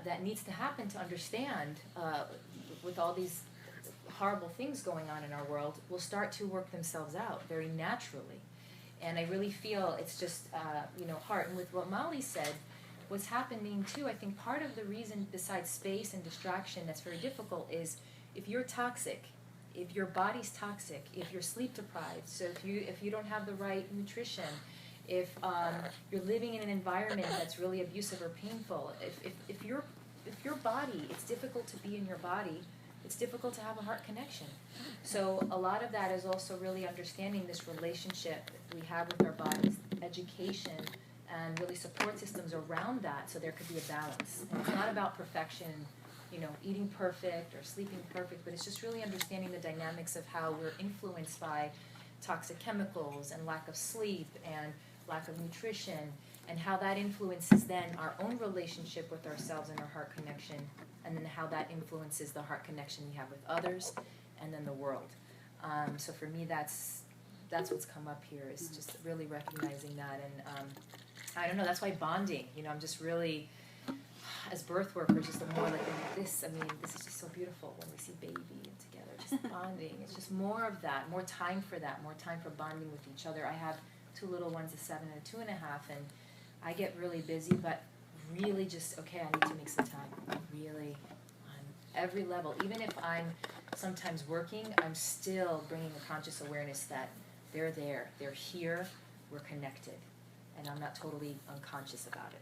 that needs to happen to understand with all these horrible things going on in our world will start to work themselves out very naturally. And I really feel it's just, heart. And with what Molly said, what's happening too, I think part of the reason besides space and distraction that's very difficult is if you're toxic, if your body's toxic, if you're sleep deprived, so if you don't have the right nutrition, if you're living in an environment that's really abusive or painful, if your body, it's difficult to be in your body, it's difficult to have a heart connection. So a lot of that is also really understanding this relationship we have with our bodies, education, and really support systems around that so there could be a balance. And it's not about perfection, eating perfect or sleeping perfect, but it's just really understanding the dynamics of how we're influenced by toxic chemicals and lack of sleep and lack of nutrition, and how that influences then our own relationship with ourselves and our heart connection, and then how that influences the heart connection we have with others, and then the world. So for me, that's what's come up here, is just really recognizing that, and I don't know, that's why bonding, I'm just really as birth workers, just the more like this, I mean, this is just so beautiful when we see baby and together, just bonding. It's just more of that, more time for that, more time for bonding with each other. I have 2 little ones, a 7 and a 2.5, and I get really busy, but really just, okay, I need to make some time, really, on every level. Even if I'm sometimes working, I'm still bringing a conscious awareness that they're there, they're here, we're connected, and I'm not totally unconscious about it.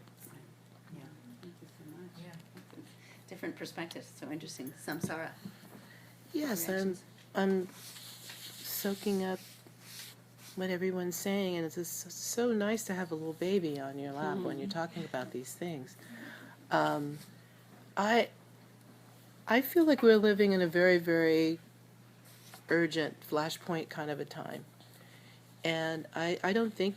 Yeah, thank you so much. Yeah. Different perspectives, so interesting. Samsarah. Yes, Reactions? I'm soaking up what everyone's saying, and it's just so nice to have a little baby on your lap when you're talking about these things. I feel like we're living in a very, very urgent flashpoint kind of a time. And I don't think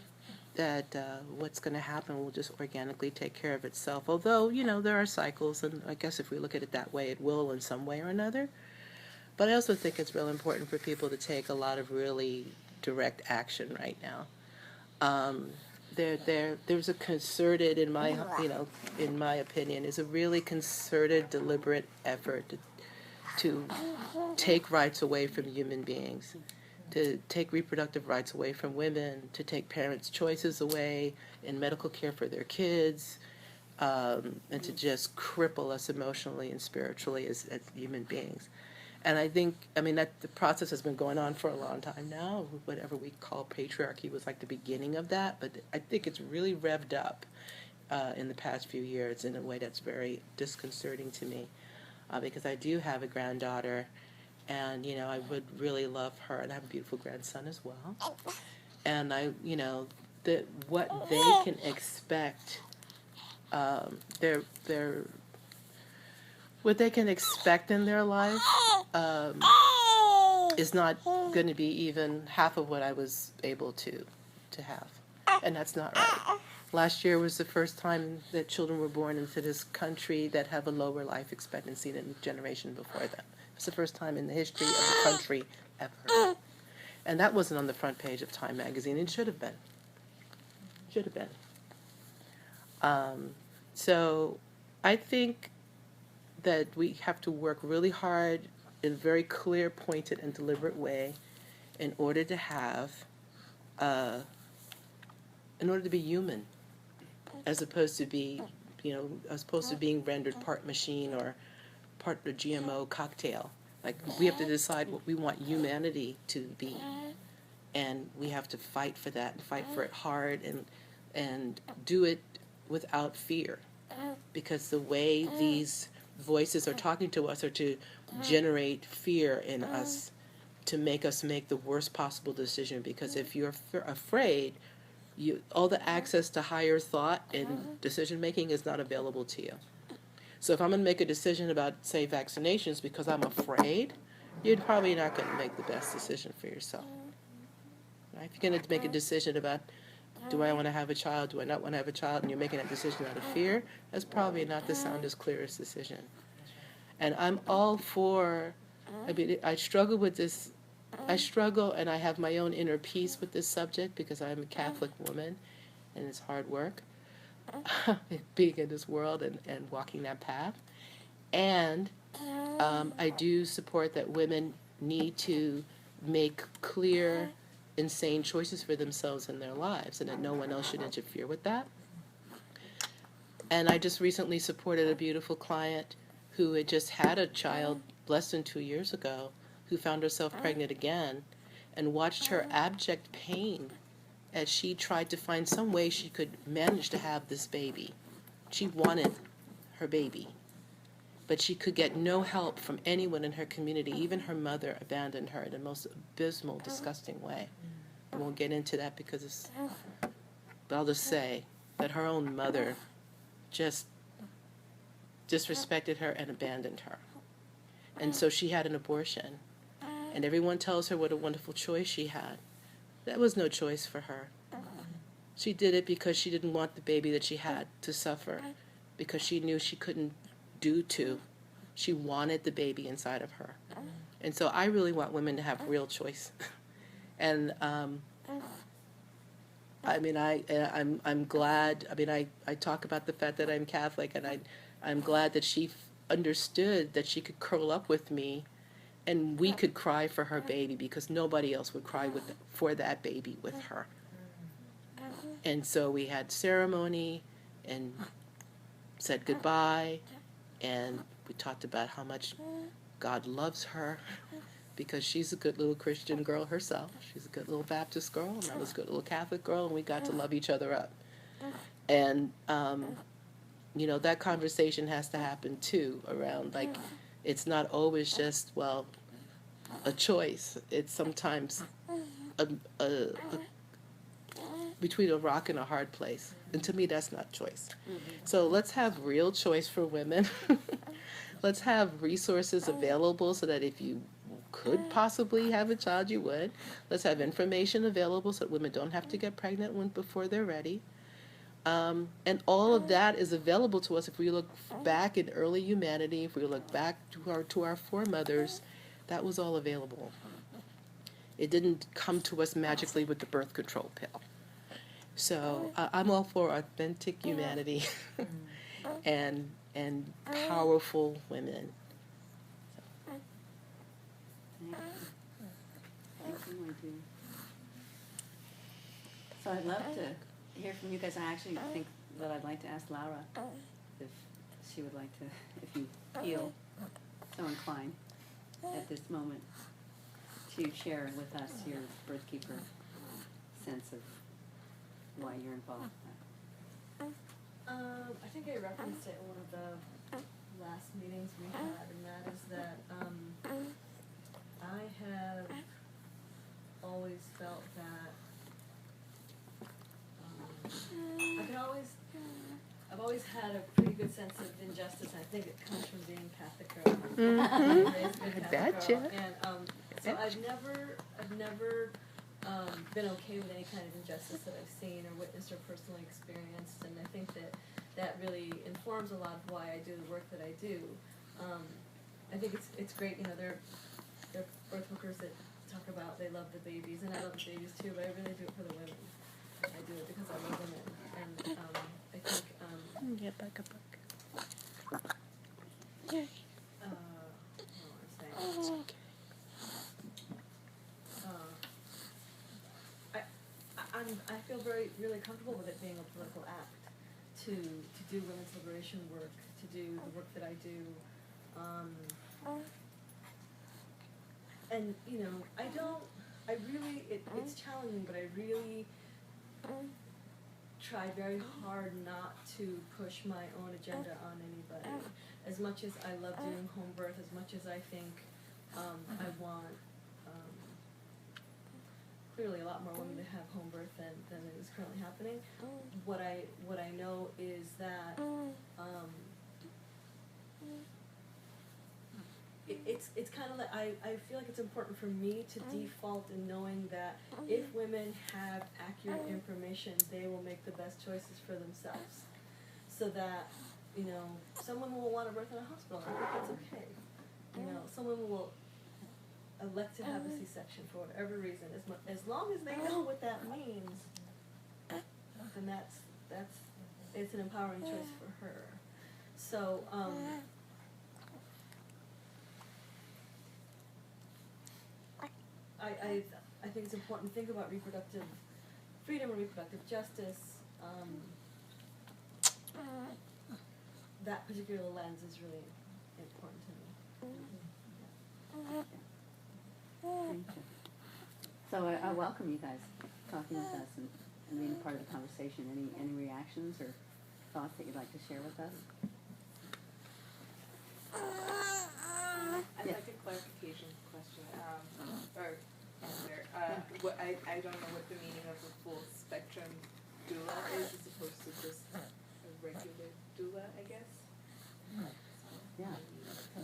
that what's going to happen will just organically take care of itself. Although, there are cycles, and I guess if we look at it that way, it will in some way or another. But I also think it's real important for people to take a lot of really direct action right now. There's a concerted, in my opinion, is a really concerted, deliberate effort to take rights away from human beings, to take reproductive rights away from women, to take parents' choices away in medical care for their kids, and to just cripple us emotionally and spiritually as human beings. And I think, that the process has been going on for a long time now. Whatever we call patriarchy was like the beginning of that, but I think it's really revved up in the past few years in a way that's very disconcerting to me, because I do have a granddaughter, and I would really love her, and I have a beautiful grandson as well. And that what they can expect, what they can expect in their life is not going to be even half of what I was able to have. And that's not right. Last year was the first time that children were born into this country that have a lower life expectancy than the generation before them. It's the first time in the history of the country ever. And that wasn't on the front page of Time magazine. It should have been. Should have been. So I think that we have to work really hard in a very clear, pointed, and deliberate way in order to have, in order to be human, as opposed to be, as opposed to being rendered part machine or part of a GMO cocktail. Like, we have to decide what we want humanity to be, and we have to fight for that and fight for it hard and do it without fear, because the way these voices are talking to us are to generate fear in us, to make us make the worst possible decision. Because if you're afraid, all the access to higher thought and decision making is not available to you. So if I'm going to make a decision about, say, vaccinations because I'm afraid, you're probably not going to make the best decision for yourself. Right? If you're going to make a decision about, do I want to have a child, do I not want to have a child, and you're making that decision out of fear, that's probably not the soundest, clearest decision. And I'm all for, I struggle with this, and I have my own inner peace with this subject because I'm a Catholic woman, and it's hard work being in this world and walking that path. And I do support that women need to make clear, insane choices for themselves in their lives, and that no one else should interfere with that. And I just recently supported a beautiful client who had just had a child less than 2 years ago, who found herself pregnant again, and watched her abject pain as she tried to find some way she could manage to have this baby. She wanted her baby, but she could get no help from anyone in her community. Even her mother abandoned her in the most abysmal, disgusting way. I won't get into that because but I'll just say that her own mother just disrespected her and abandoned her. And so she had an abortion. And everyone tells her what a wonderful choice she had. That was no choice for her. She did it because she didn't want the baby that she had to suffer, because she knew she couldn't do to. She wanted the baby inside of her. And so I really want women to have real choice. And I'm glad. I talk about the fact that I'm Catholic, and I'm glad that she understood that she could curl up with me and we could cry for her baby because nobody else would cry for that baby with her. And so we had ceremony and said goodbye, and we talked about how much God loves her because she's a good little Christian girl herself. She's a good little Baptist girl, and I was a good little Catholic girl, and we got to love each other up. And, you know, that conversation has to happen too around, like, it's not always just, well, a choice. It's sometimes a between a rock and a hard place. And to me, that's not choice. So let's have real choice for women. Let's have resources available so that if you could possibly have a child, you would. Let's have information available so that women don't have to get pregnant before they're ready. And all of that is available to us if we look back in early humanity, if we look back to our foremothers, that was all available. It didn't come to us magically with the birth control pill. So I'm all for authentic humanity and powerful women. Thank you, my dear. So I'd love to hear from you guys. I actually think that I'd like to ask Laura if she would like to, if you feel so inclined at this moment, to share with us your BirthKeeper sense of why you're involved with that. I think I referenced it in one of the last meetings we had, and that is that I have always felt that I've always had a pretty good sense of injustice. I think it comes from being Catholic girl. Raised a Catholic girl. And so I've never been okay with any kind of injustice that I've seen or witnessed or personally experienced, and I think that really informs a lot of why I do the work that I do. I think it's great, you know, there are birth workers that talk about they love the babies, and I love the babies too, but I really do it for the women. I do it because I love women, and I think Get back a book. what was I saying? I feel really comfortable with it being a political act to do women's liberation work, to do the work that I do, and you know, it's challenging, but I really try very hard not to push my own agenda on anybody. As much as I love doing home birth, as much as I think I want clearly a lot more women to have home birth than is currently happening. What I know is that it's kind of like I feel like it's important for me to default in knowing that if women have accurate information, they will make the best choices for themselves. So that, you know, some women will want to birth in a hospital, and I think that's okay. You know, some women will elect to have a C-section for whatever reason, as long as they know what that means, then that's it's an empowering choice for her. So I think it's important to think about reproductive freedom and reproductive justice. That particular lens is really important to me. Thank you. So I welcome you guys talking with us and being a part of the conversation. Any reactions or thoughts that you'd like to share with us? I'd like a clarification question, or answer. I don't know what the meaning of a full spectrum doula is, as opposed to just a regular doula, I guess. Yeah.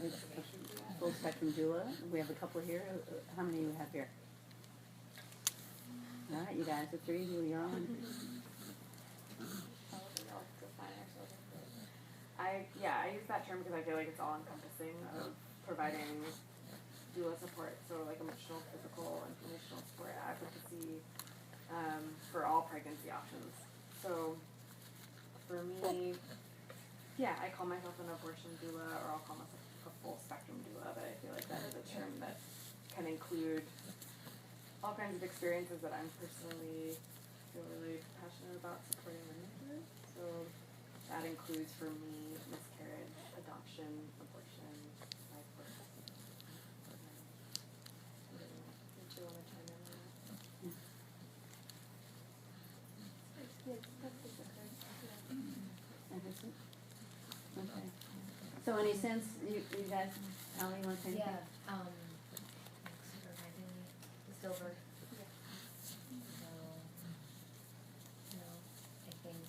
It's a full spectrum doula. We have a couple here. How many do we have here? All right, you guys, the three of you, you're on. I use that term because I feel like it's all encompassing of providing doula support, so like emotional, physical, and emotional support advocacy for all pregnancy options. So for me, yeah, I call myself an abortion doula, or I'll call myself a full spectrum doula, but I feel like that is a term that can include all kinds of experiences that I'm personally feel really passionate about supporting women with. So that includes for me miscarriage, adoption, abortion, live birth. Did you want to chime in on that? Okay. So any sense, you guys, Allie, you want to say anything? Yeah, surviving the stillbirth. So, you know, I think,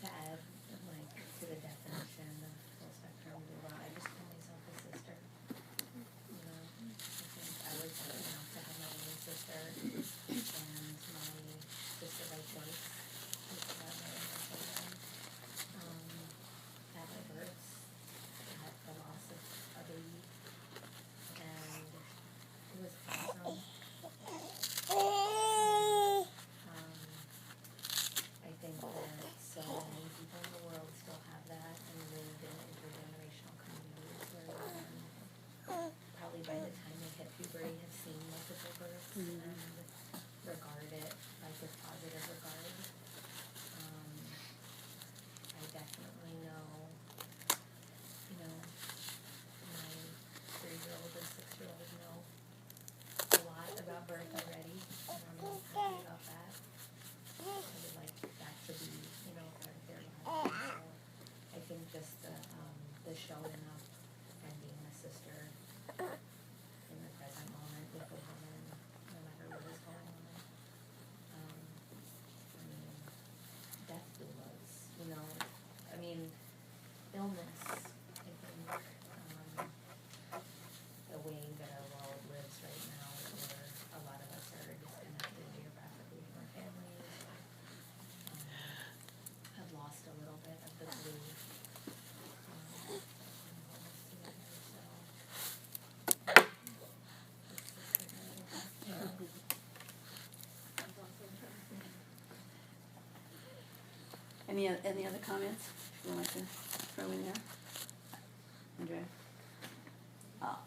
to add, like, to the definition of full spectrum doula, I just call myself a sister. You know, I think I was lucky enough to have my own sister, and my sister by choice, was to have my own children. At my birth, at the loss of a baby, and it was awesome. I think that so many people in the world still have that and live in intergenerational communities where probably by the time they hit puberty have seen multiple births and regard it like with positive regard. I definitely know, you know, my 3-year-old and 6-year-old know a lot about birth already, and I'm really happy about that. I would like that to be, you know, part of their lives. So I think just the showing up and being a sister in the present moment with a woman, no matter what is going on. I mean, death doulas, you know, I mean, illness, I think, the way that our world lives right now, where a lot of us are disconnected geographically from our families, have lost a little bit of the glue, Any other comments you would like to throw in there? Andrea? Oh.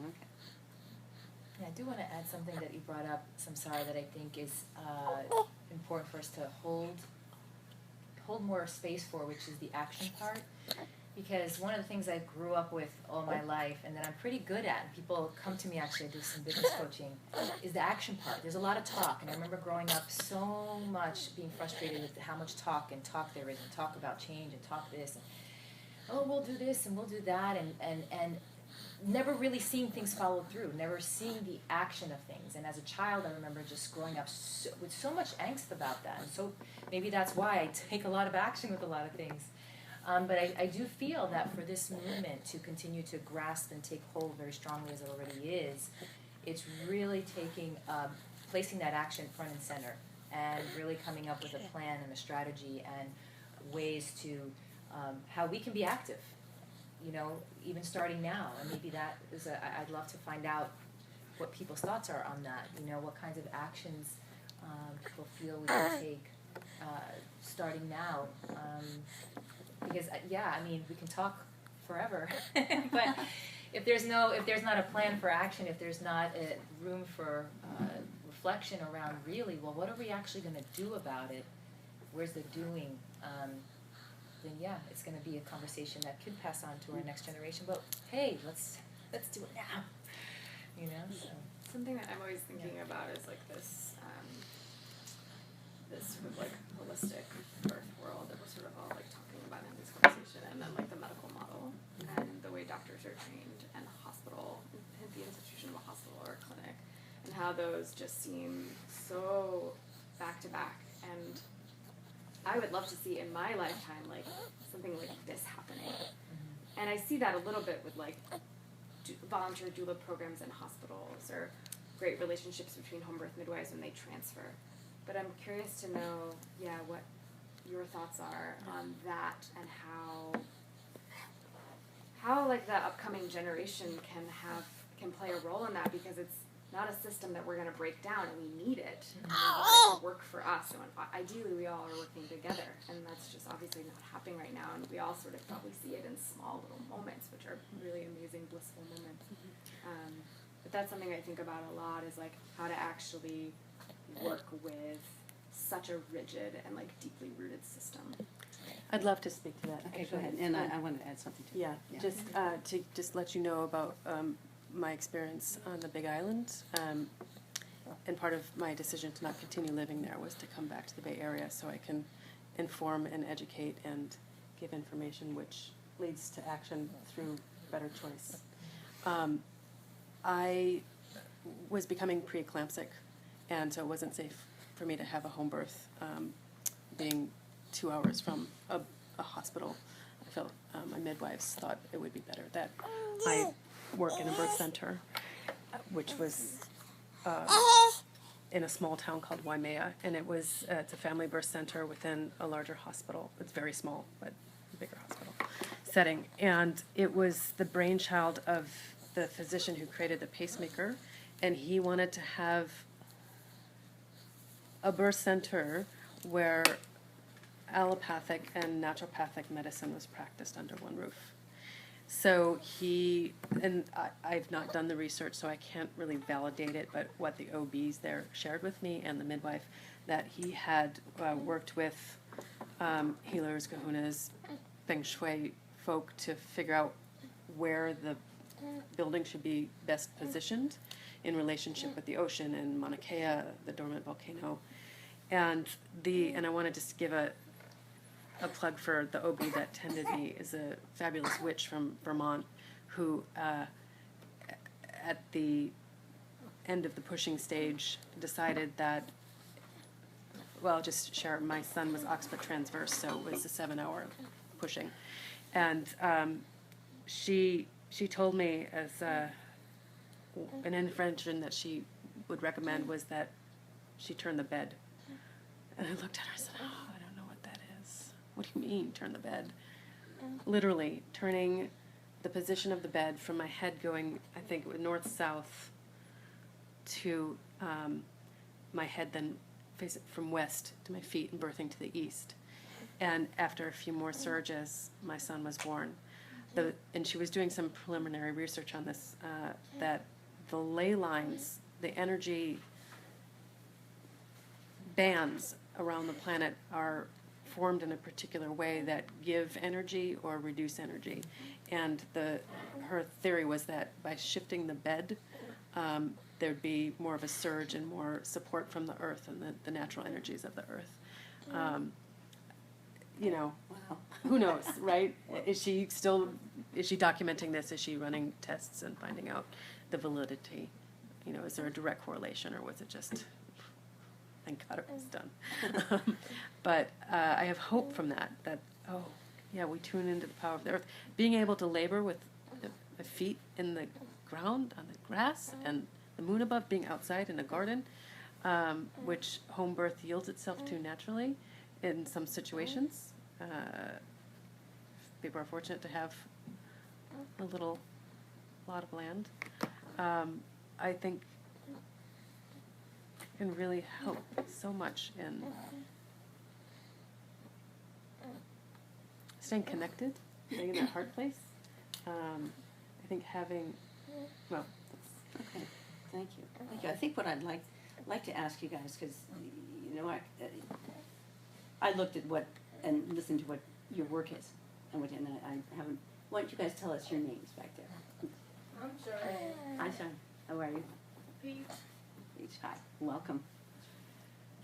Okay. Yeah, I do want to add something that you brought up, Samsarah, that I think is important for us to hold more space for, which is the action part. Because one of the things I grew up with all my life, and that I'm pretty good at, and people come to me actually, I do some business coaching, is the action part. There's a lot of talk, and I remember growing up so much being frustrated with how much talk there is, and talk about change, and talk this, and oh, we'll do this, and we'll do that, and never really seeing things followed through, never seeing the action of things. And as a child, I remember just growing up with so much angst about that, and so maybe that's why I take a lot of action with a lot of things. But I do feel that for this movement to continue to grasp and take hold very strongly as it already is, it's really taking, placing that action front and center, and really coming up with a plan and a strategy and ways to how we can be active, you know, even starting now. And maybe that is I'd love to find out what people's thoughts are on that, you know, what kinds of actions people feel we can take starting now. Because yeah, I mean, we can talk forever, but if there's not a plan for action, if there's not a room for reflection around really, well, what are we actually going to do about it? Where's the doing? Then yeah, it's going to be a conversation that could pass on to our next generation. But hey, let's do it now. You know. So. Something that I'm always thinking about is like this sort of like holistic birth world that we're sort of all like talking about in this conversation, and then like the medical model and the way doctors are trained, and hospital, and the institution of a hospital or a clinic, and how those just seem so back to back. And I would love to see in my lifetime like something like this happening. And I see that a little bit with like volunteer doula programs in hospitals, or great relationships between home birth midwives when they transfer. But I'm curious to know, yeah, what your thoughts are on that, and how like the upcoming generation can play a role in that, because it's not a system that we're going to break down, and we need it. And we want it to work for us. And ideally, we all are working together, and that's just obviously not happening right now. And we all sort of probably see it in small little moments, which are really amazing, blissful moments. But that's something I think about a lot, is like how to actually work with such a rigid and like deeply rooted system. I'd love to speak to that. Okay, go actually. ahead. And I want to add something to Yeah, that. just to just let you know about my experience on the Big Island, and part of my decision to not continue living there was to come back to the Bay Area so I can inform and educate and give information which leads to action through better choice. I was becoming preeclamptic, and so it wasn't safe for me to have a home birth, being 2 hours from a hospital. I felt my midwives thought it would be better that I work in a birth center, which was in a small town called Waimea, and it's a family birth center within a larger hospital. It's very small, but a bigger hospital setting. And it was the brainchild of the physician who created the pacemaker, and he wanted to have a birth center where allopathic and naturopathic medicine was practiced under one roof. So I've not done the research, so I can't really validate it, but what the OBs there shared with me and the midwife, that he had worked with healers, kahunas, feng shui folk to figure out where the building should be best positioned in relationship with the ocean and Mauna Kea, the dormant volcano. And I want to just give a plug for the OB that tended me, is a fabulous witch from Vermont who, at the end of the pushing stage, decided that, well, I'll just share, my son was occiput transverse, so it was a 7-hour pushing. And she told me as an intervention that she would recommend was that she turn the bed. And I looked at her and said, oh, I don't know what that is. What do you mean, turn the bed? Literally turning the position of the bed from my head going, I think, north-south to my head then face it from west to my feet and birthing to the east. And after a few more surges, my son was born. And she was doing some preliminary research on this, that the ley lines, the energy bands around the planet are formed in a particular way that give energy or reduce energy. And her theory was that by shifting the bed, there'd be more of a surge and more support from the earth and the natural energies of the earth. Wow. Who knows, right? Is she documenting this? Is she running tests and finding out the validity? Is there a direct correlation, or was it just, thank God it was done? But I have hope from that, we tune into the power of the earth. Being able to labor with the feet in the ground, on the grass, and the moon above, being outside in a garden, which home birth yields itself to naturally in some situations. People are fortunate to have a little lot of land. I think can really help so much in staying connected, staying in that heart place. I think having, well, okay, thank you. I think what I'd like to ask you guys, because I looked at what and listened to what your work is, and I haven't. Why don't you guys tell us your names back there? I'm sorry. Hi, Sean. How are you? Peach. Peach, hi. Welcome.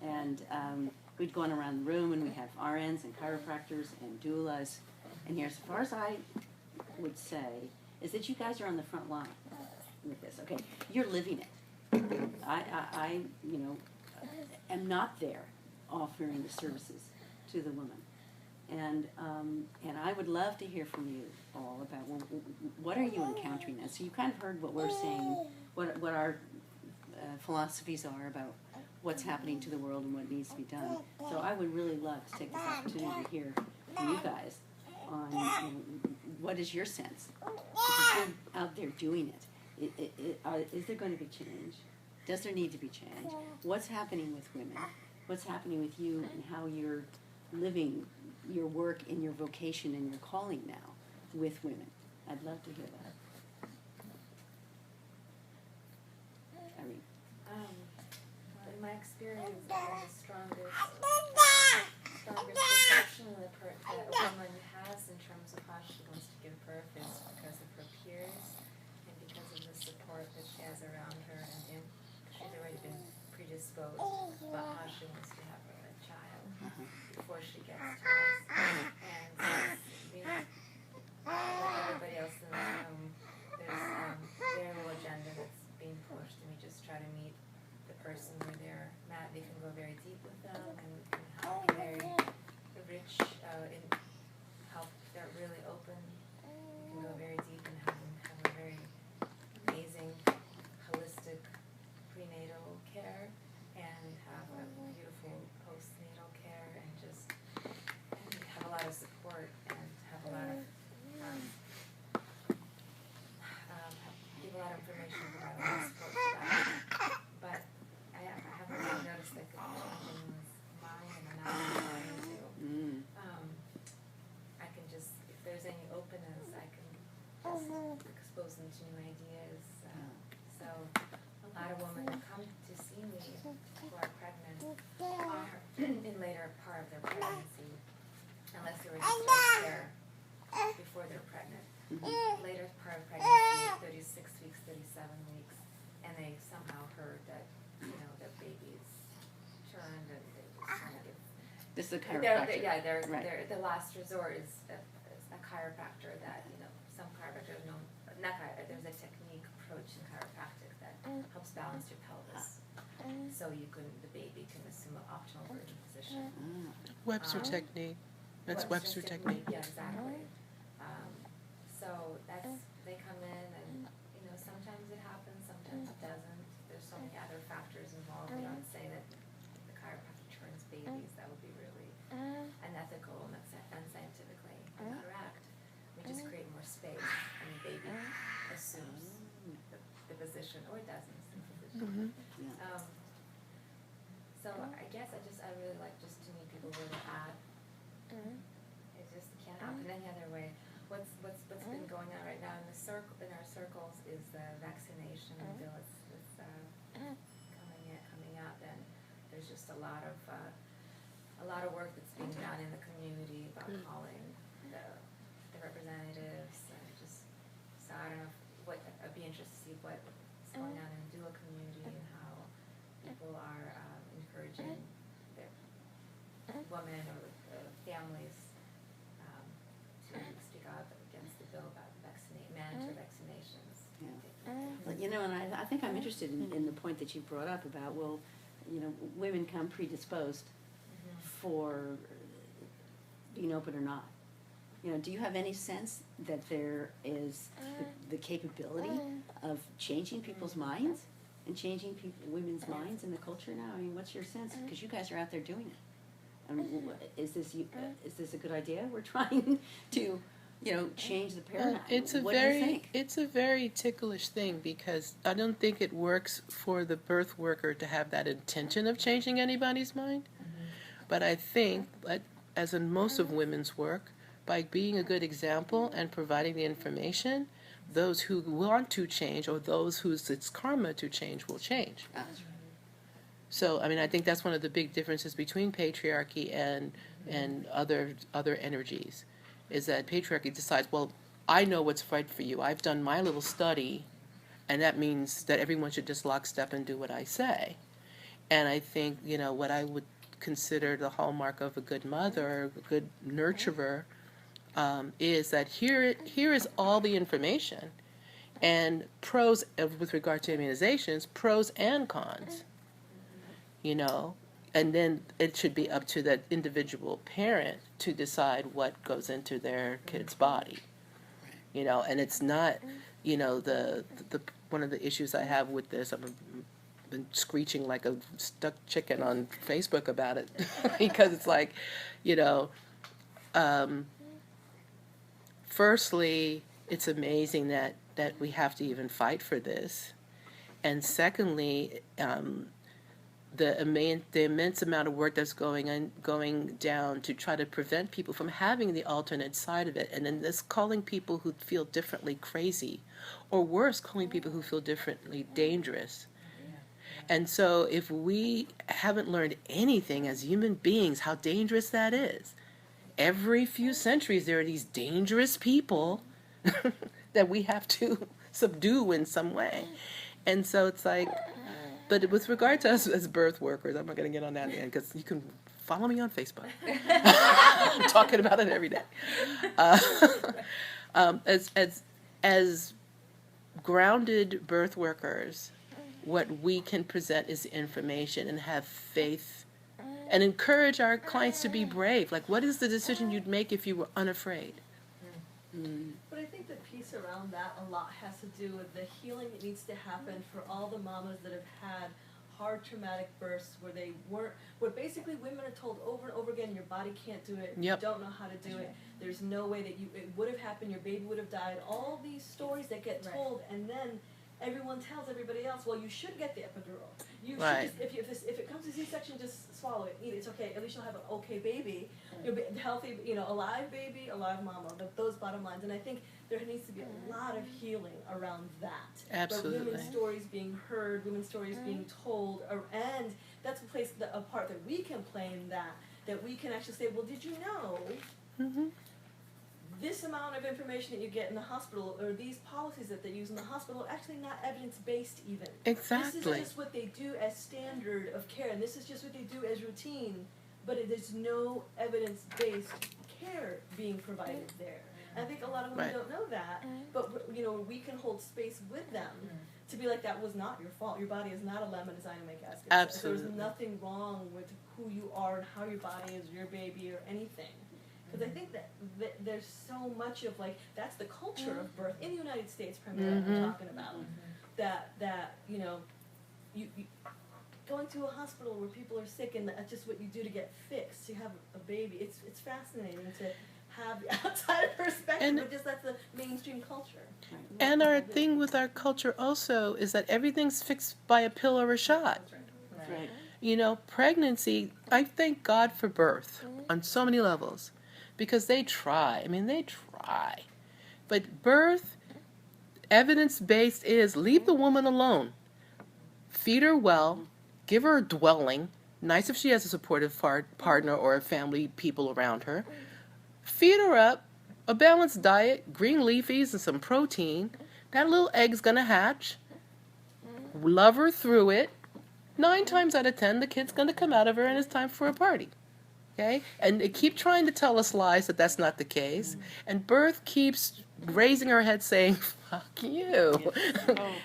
And we'd gone around the room, and we have RNs and chiropractors and doulas. And here, as far as I would say, is that you guys are on the front line with this. Okay, you're living it. I am not there offering the services to the woman. And I would love to hear from you all about what are you encountering now. So you kind of heard what we're saying, what our philosophies are about what's happening to the world and what needs to be done. So I would really love to take this opportunity to hear from you guys on what is your sense? Because you're out there doing it. Is there going to be change? Does there need to be change? What's happening with women? What's happening with you and how you're living your work and your vocation and your calling now with women? I'd love to hear that. Irene. In my experience, the strongest perception that a woman has in terms of how she wants to give birth is because of her peers and because of the support that she has around her, and she's already been predisposed about how she wants to have a child before she gets to us. And like everybody else in this room, there's very little agenda that's being pushed, and we just try to meet the person where they're at. We can go very deep with them and have a very rich in how they're really open. We can go very deep and have a very amazing holistic prenatal care and have a beautiful postnatal care and just have a lot of support and have a lot of give a lot of information, provide a lot of support for that. But I haven't really noticed like a change in one's mind, and I'm not trying to. I can just, if there's any openness, I can just expose them to new ideas. So a lot of women who come to see me who are pregnant are in later part of their pregnancy, unless they were just there before they're pregnant. Later part of pregnancy, 36 weeks, 37 weeks, and they somehow heard that, their baby's turned and they just want to give. This is a chiropractor. They're the last resort is a chiropractor that, some chiropractors know, there's a technique approach in chiropractic that helps balance your pelvis. So the baby can assume an optimal birthing position. Webster technique. That's Webster technique. Yeah, exactly. So they come in and, sometimes it happens, sometimes it doesn't. There's so many other factors involved. We don't say that the chiropractor turns babies. That would be really unethical and unscientifically incorrect. We just create more space and the baby assumes the position, or it doesn't assume the position. So I guess I really like just to meet people where they're at. It just can't happen any other way. What's been going on right now in our circles is the vaccination bill. It's coming up, and there's just a lot of work that's being done in the community about calling the representatives, and so I don't know I'd be interested to see what's going on in the doula community and how people are encouraging their women or families to speak out against the bill about mandatory vaccinations. Yeah. And I think I'm interested in the point that you brought up about, women come predisposed for being open or not. Do you have any sense that there is the capability of changing people's minds and changing women's minds in the culture now? I mean, what's your sense? Because you guys are out there doing it. I mean, is this a good idea? We're trying to, change the paradigm. What do you think? It's a very ticklish thing, because I don't think it works for the birth worker to have that intention of changing anybody's mind. But I think, as in most of women's work, by being a good example and providing the information, those who want to change, or those whose it's karma to change, will change. So, I think that's one of the big differences between patriarchy and other energies, is that patriarchy decides, well, I know what's right for you. I've done my little study, and that means that everyone should just lockstep and do what I say. And I think, what I would consider the hallmark of a good mother, a good nurturer, is that here is all the information, and pros with regard to immunizations, pros and cons. And then it should be up to that individual parent to decide what goes into their kid's body. And it's not, the one of the issues I have with this, I've been screeching like a stuck chicken on Facebook about it, because it's like, firstly, it's amazing that we have to even fight for this. And secondly, the immense amount of work that's going down to try to prevent people from having the alternate side of it, and then this calling people who feel differently crazy, or worse, calling people who feel differently dangerous. And so if we haven't learned anything as human beings how dangerous that is, every few centuries there are these dangerous people that we have to subdue in some way. And so it's like, but with regard to us as birth workers, I'm not going to get on that again because you can follow me on Facebook. I'm talking about it every day. As grounded birth workers, what we can present is information and have faith and encourage our clients to be brave. Like, what is the decision you'd make if you were unafraid? But I think the piece around that a lot has to do with the healing that needs to happen for all the mamas that have had hard traumatic births where where basically women are told over and over again, your body can't do it, Yep. you don't know how to do it, there's no way that it would have happened, your baby would have died, all these stories that get told, and then everyone tells everybody else, well, you should get the epidural. You should just, if it comes to C-section, just swallow it, eat it, it's okay. At least you'll have an okay baby, you'll be healthy, alive baby, alive mama. Those bottom lines, and I think there needs to be a lot of healing around that. Absolutely. Where women's stories being heard, women's stories being told, and that's a part that we can play in that we can actually say, well, did you know? Mm-hmm. This amount of information that you get in the hospital, or these policies that they use in the hospital, are actually not evidence-based even. Exactly. This is just what they do as standard of care, and this is just what they do as routine, but there's no evidence-based care being provided there. And I think a lot of women don't know that, but we can hold space with them to be like, that was not your fault. Your body is not a lemon designed to make ass. Absolutely. There's nothing wrong with who you are and how your body is, your baby, or anything. Because I think that there's so much of that's the culture of birth in the United States primarily we're talking about. That you going to a hospital where people are sick and that's just what you do to get fixed. You have a baby. It's fascinating to have the outside perspective, but just that's the mainstream culture. And our thing with our culture also is that everything's fixed by a pill or a shot. Right. Pregnancy, I thank God for birth on so many levels. Because they try. I mean, they try. But birth, evidence-based is leave the woman alone. Feed her well. Give her a dwelling. Nice if she has a supportive partner or a family, people around her. Feed her up. A balanced diet, green leafies and some protein. That little egg's going to hatch. Love her through it. 9 times out of 10, the kid's going to come out of her and it's time for a party. Okay? And they keep trying to tell us lies that that's not the case. And birth keeps raising her head saying, fuck you.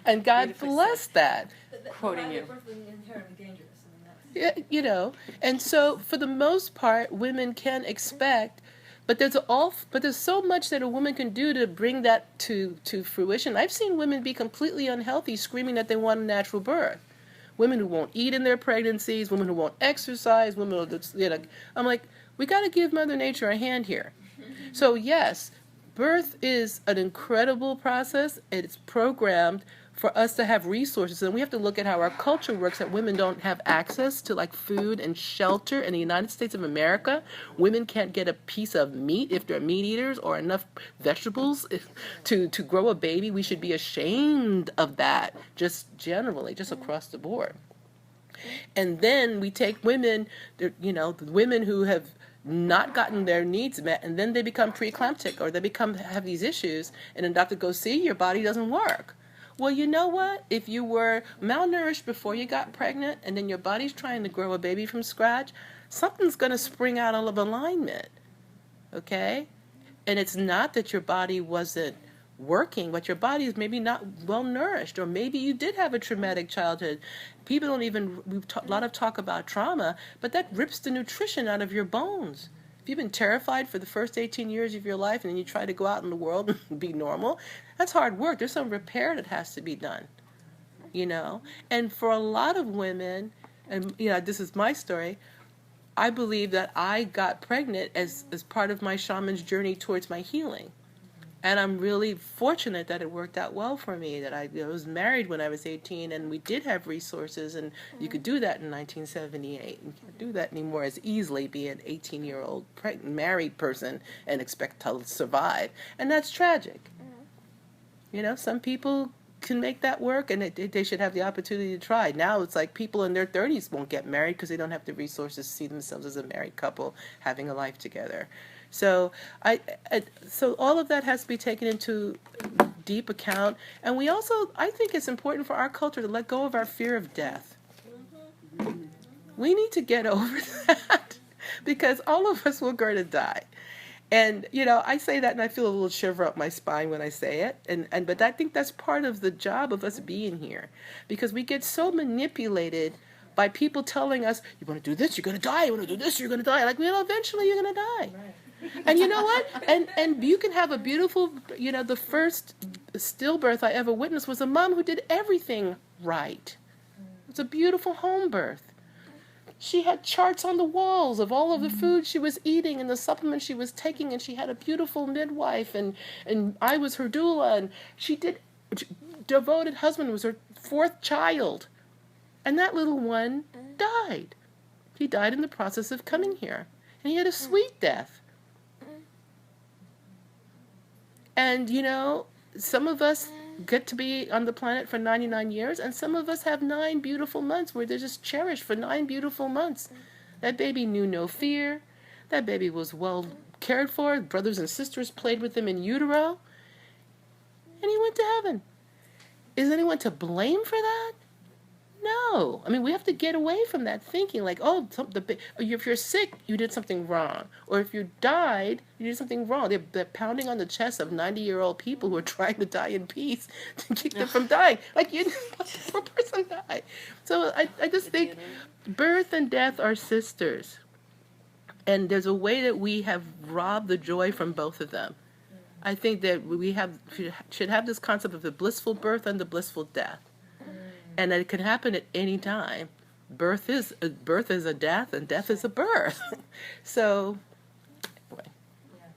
And God bless that. Quoting you. Birth is inherently dangerous. Yeah, and so for the most part, women can expect, but there's so much that a woman can do to bring that to fruition. I've seen women be completely unhealthy, screaming that they want a natural birth. Women who won't eat in their pregnancies, women who won't exercise, women who, I'm like, we got to give Mother Nature a hand here. So yes, birth is an incredible process. It's programmed for us to have resources, and we have to look at how our culture works, that women don't have access to food and shelter. In the United States of America, women can't get a piece of meat if they're meat eaters, or enough vegetables to grow a baby. We should be ashamed of that, just generally, just across the board. And then we take women, the women who have not gotten their needs met, and then they become preeclamptic, or they have these issues, and the doctor goes, see, your body doesn't work. Well, you know what? If you were malnourished before you got pregnant and then your body's trying to grow a baby from scratch, something's going to spring out of alignment, okay? And it's not that your body wasn't working, but your body is maybe not well nourished, or maybe you did have a traumatic childhood. People don't even, a lot of talk about trauma, but that rips the nutrition out of your bones. If you've been terrified for the first 18 years of your life and then you try to go out in the world and be normal, that's hard work. There's some repair that has to be done, And for a lot of women, and this is my story, I believe that I got pregnant as part of my shaman's journey towards my healing. And I'm really fortunate that it worked out well for me, that I was married when I was 18, and we did have resources, and you could do that in 1978. You can't do that anymore as easily, be an 18-year-old married person and expect to survive. And that's tragic. You know, some people can make that work, and they should have the opportunity to try. Now it's like people in their 30s won't get married because they don't have the resources to see themselves as a married couple having a life together. So so all of that has to be taken into deep account. And we also, I think it's important for our culture to let go of our fear of death. We need to get over that because all of us will going to die. And, you know, I say that and I feel a little shiver up my spine when I say it. But I think that's part of the job of us being here, because we get so manipulated by people telling us, you want to do this, you're going to die. You want to do this, you're going to die. Like, well, eventually you're going to die. Right. And you know what? And you can have a beautiful, you know, the first stillbirth I ever witnessed was a mom who did everything right. It was a beautiful home birth. She had charts on the walls of all of the food she was eating and the supplements she was taking, and she had a beautiful midwife, and I was her doula, and she did, devoted husband was her 4th child. And that little one died. He died in the process of coming here. And he had a sweet death. And, you know, some of us get to be on the planet for 99 years, and some of us have 9 beautiful months where they're just cherished for 9 beautiful months. That baby knew no fear. That baby was well cared for. Brothers and sisters played with him in utero. And he went to heaven. Is anyone to blame for that? No. I mean, we have to get away from that thinking like, oh, if you're sick, you did something wrong. Or if you died, you did something wrong. They're pounding on the chest of 90-year-old people who are trying to die in peace to keep them from dying. Like, you let the poor person die. So I just think birth and death are sisters. And there's a way that we have robbed the joy from both of them. I think that we should have this concept of the blissful birth and the blissful death. And that it can happen at any time. Birth is a death, and death is a birth. So, anyway.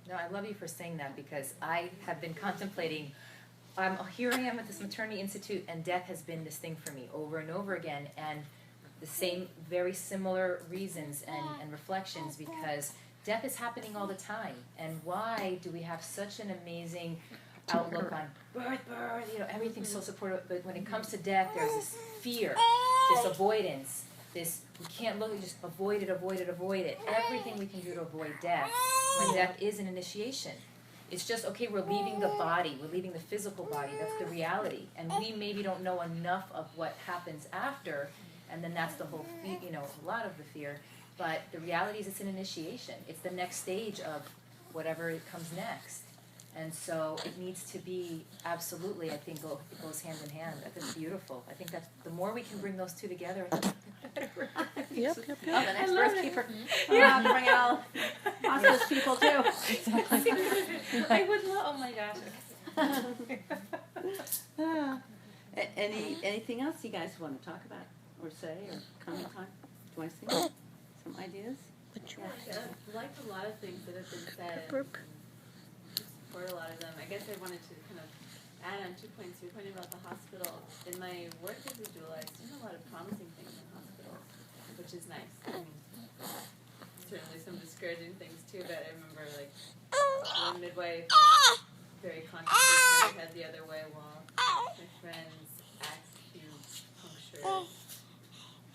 Yeah. No, I love you for saying that, because I have been contemplating. Here I am at this maternity institute, and death has been this thing for me over and over again, and the same, very similar reasons and reflections, because death is happening all the time. And why do we have such an amazing outlook on birth, you know, everything's so supportive, but when it comes to death, there's this fear, this avoidance, this, we can't look, just avoid it. Everything we can do to avoid death, when death is an initiation. It's just, okay, we're leaving the body, we're leaving the physical body, that's the reality. And we maybe don't know enough of what happens after, and then that's the whole, you know, a lot of the fear. But the reality is it's an initiation. It's the next stage of whatever comes next. And so it needs to be, absolutely, I think it goes hand in hand. That's beautiful. I think that's, the more we can bring those two together, I think the better. Yep. Oh, the next BirthKeeper. Yeah, bring it all hospice people too. I would love, oh my gosh. Anything else you guys want to talk about or say or comment on? Do I see some ideas? Yeah, I like a lot of things that have been said. Support a lot of them. I guess I wanted to kind of add on 2 points. Your point about the hospital. In my work as a doula, I've seen a lot of promising things in hospitals, which is nice. I mean, certainly some discouraging things too, but I remember like one midwife very consciously had the other way while my friend's acupuncturist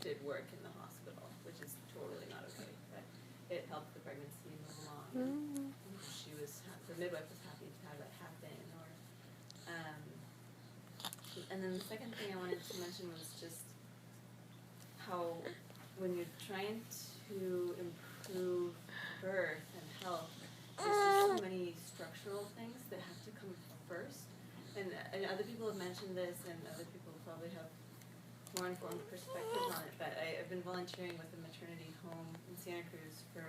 did work in the hospital, which is totally not okay. But it helped the pregnancy move along. The midwife was happy to have that happen. And then the second thing I wanted to mention was just how when you're trying to improve birth and health, there's just so many structural things that have to come first. And other people have mentioned this, and other people probably have more informed perspectives on it, but I've been volunteering with a maternity home in Santa Cruz for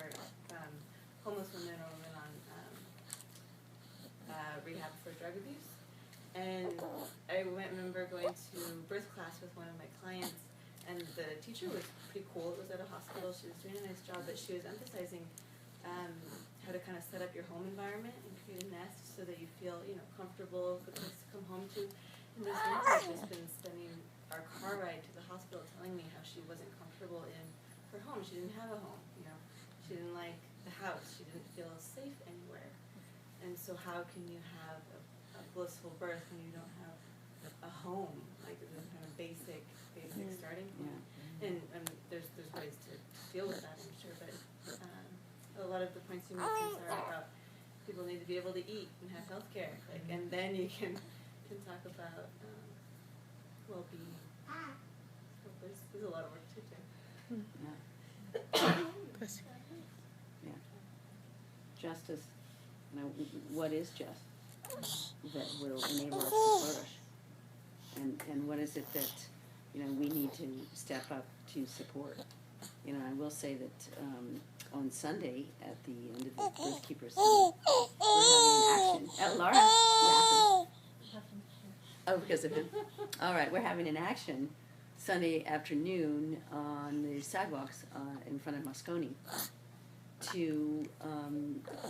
homeless women or women on rehab for drug abuse. And I remember going to birth class with one of my clients, and the teacher was pretty cool. It was at a hospital. She was doing a nice job, but she was emphasizing how to kind of set up your home environment and create a nest so that you feel, you know, comfortable, good place to come home to. And this woman has just been spending our car ride to the hospital telling me how she wasn't comfortable in her home. She didn't have a home, you know. She didn't like the house. She didn't feel safe anywhere. And so how can you have a blissful birth when you don't have a home, like the kind of basic starting point? And there's ways to deal with that, I'm sure, but a lot of the points you make are about people need to be able to eat and have health care, like, and then you can talk about well-being. So there's a lot of work to do. Yeah. Justice, you know, what is just that will enable us to flourish? And what is it that, you know, we need to step up to support? You know, I will say that on Sunday at the end of the BirthKeeper Summit, we're having an action. Laura, laughing. Oh, because of him. All right, we're having an action Sunday afternoon on the sidewalks in front of Moscone to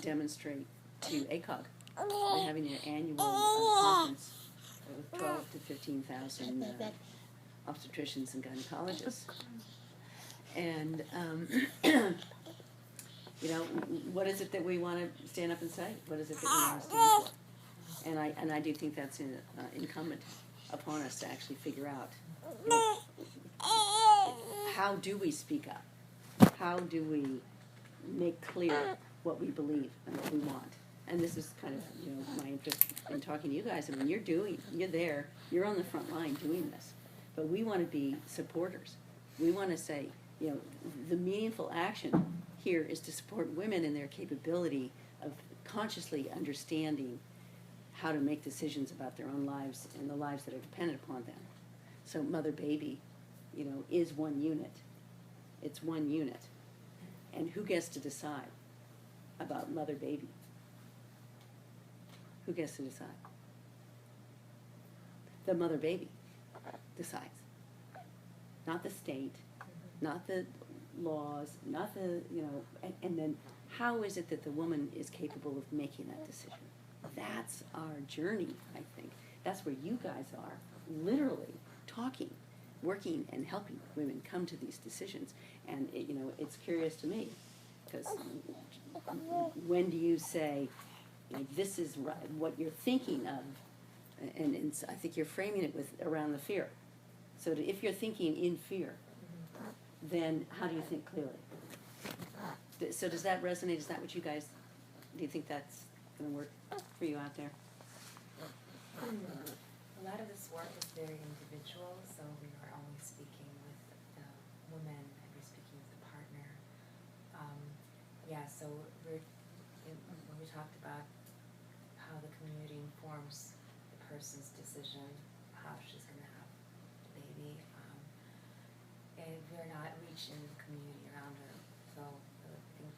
demonstrate to ACOG. They're having their annual conference with 12 to 15,000 obstetricians and gynecologists. And, you know, what is it that we want to stand up and say? What is it that we want to stand for? And I do think that's incumbent upon us to actually figure out, you know, how do we speak up? How do we make clear what we believe and what we want? And this is kind of, you know, my interest in talking to you guys. I mean, you're there, you're on the front line doing this. But we want to be supporters. We want to say, you know, the meaningful action here is to support women in their capability of consciously understanding how to make decisions about their own lives and the lives that are dependent upon them. So mother-baby, you know, is one unit. It's one unit. And who gets to decide about mother-baby? Who gets to decide? The mother-baby decides. Not the state, not the laws, not the, you know, and then how is it that the woman is capable of making that decision? That's our journey, I think. That's where you guys are, literally talking, working, and helping women come to these decisions. And, you know, it's curious to me, because when do you say, you know, this is what you're thinking of, and I think you're framing it with around the fear. So if you're thinking in fear, then how do you think clearly? So does that resonate? Is that what you guys, do you think that's going to work for you out there? A lot of this work is very individual, so we are only speaking with the woman, and we're speaking with the partner. So when we talked about how the community informs the person's decision, how she's going to have the baby, and we're not reaching the community around her. So we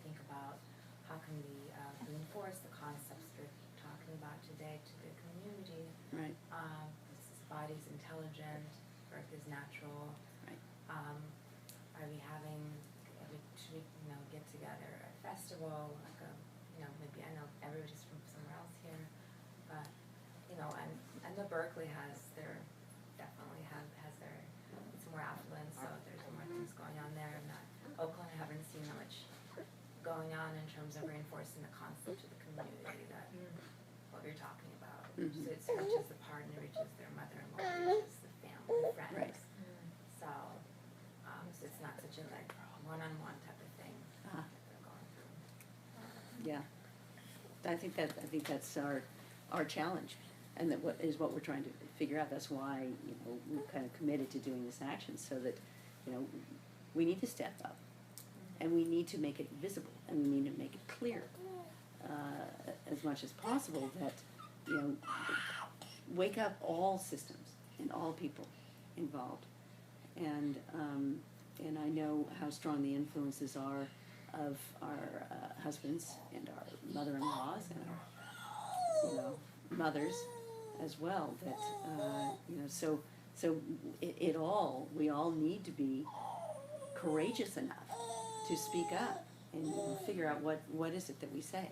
think about how can we reinforce the concepts we're talking about today to the community. Right. This body's intelligent, birth is natural. Right. Are we having, should we, you know, get together at a festival, like a, you know, maybe, I know everybody's from somewhere else here, but, you know, and the Berkeley definitely has their, it's more affluent, so there's more things going on there, and that Oakland, I haven't seen much going on in terms of reinforcing the concept to the community that what you're talking about. Mm-hmm. So it reaches the partner, reaches their mother-in-law, reaches the family, friends. Right. So it's not such a like one-on-one type of thing that they're going through. Yeah. I think that's our challenge, and that what we're trying to figure out. That's why, you know, we're kind of committed to doing this action, so that, you know, we need to step up, and we need to make it visible, and we need to make it clear as much as possible that, you know, wake up all systems and all people involved, and I know how strong the influences are of our husbands and our mother-in-laws and our, you know, mothers as well. That you know, so we all need to be courageous enough to speak up and figure out what is it that we say.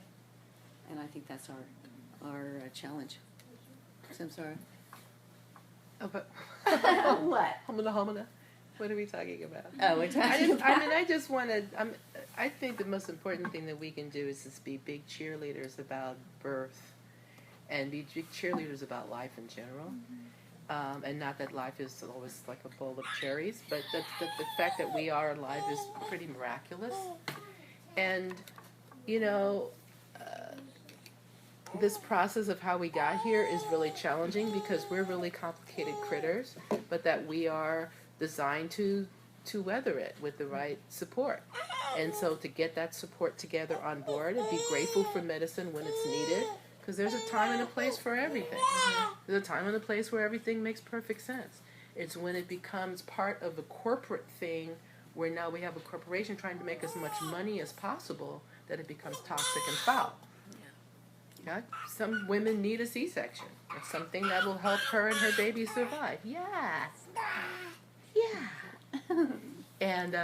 And I think that's our challenge. Samsarah? Oh, but What? Homina. What are we talking about? Oh, we're talking about. I just want to. I think the most important thing that we can do is just be big cheerleaders about birth, and be big cheerleaders about life in general. And not that life is always like a bowl of cherries, but the fact that we are alive is pretty miraculous. And, you know, this process of how we got here is really challenging because we're really complicated critters, but that we are designed to weather it with the right support. And so to get that support together on board and be grateful for medicine when it's needed, because there's a time and a place for everything. There's a time and a place where everything makes perfect sense. It's when it becomes part of a corporate thing where now we have a corporation trying to make as much money as possible that it becomes toxic and foul. Yeah? Some women need a C-section. It's something that will help her and her baby survive. Yes. Yeah. And,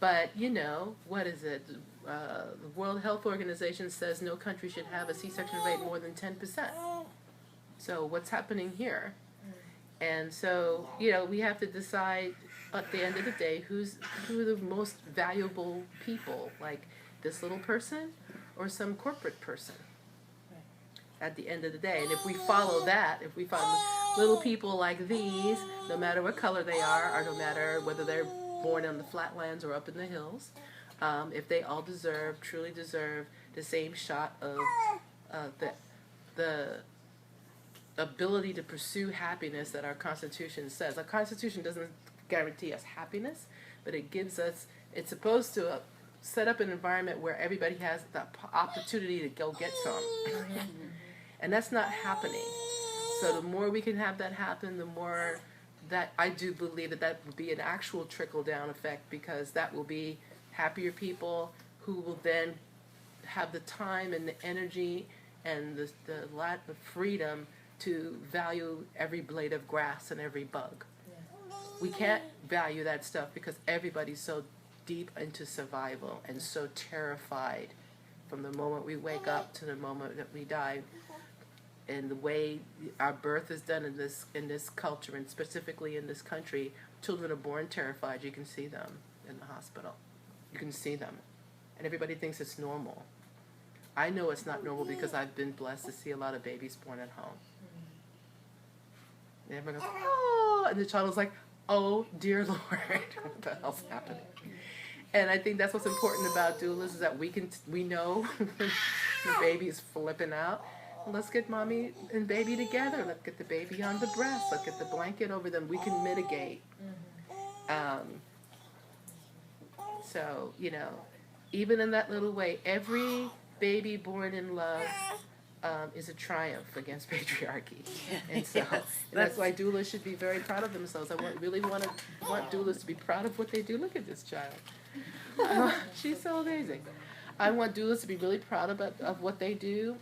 but, you know, what is it? The World Health Organization says no country should have a C-section rate more than 10%. So what's happening here? And so, you know, we have to decide at the end of the day who are the most valuable people, like this little person or some corporate person. At the end of the day, and if we follow that, if we follow little people like these, no matter what color they are, or no matter whether they're born on the flatlands or up in the hills, if they all truly deserve the same shot of the ability to pursue happiness that our Constitution says. Our Constitution doesn't guarantee us happiness, but it gives us, it's supposed to set up an environment where everybody has the opportunity to go get some. And that's not happening. So the more we can have that happen, the more that I do believe that would be an actual trickle-down effect, because that will be happier people who will then have the time and the energy and the lack of freedom to value every blade of grass and every bug. We can't value that stuff because everybody's so deep into survival and so terrified from the moment we wake up to the moment that we die. And the way our birth is done in this culture, and specifically in this country, children are born terrified. You can see them in the hospital. You can see them. And everybody thinks it's normal. I know it's not normal because I've been blessed to see a lot of babies born at home. And everyone goes, oh, and the child is like, oh, dear Lord, what the hell's happening? And I think that's what's important about doulas, is that we know when the baby is flipping out. Let's get mommy and baby together. Let's get the baby on the breast. Let's get the blanket over them. We can mitigate. So, you know, even in that little way, every baby born in love is a triumph against patriarchy. And so that's why doulas should be very proud of themselves. I really want doulas to be proud of what they do. Look at this child. She's so amazing. I want doulas to be really proud of what they do,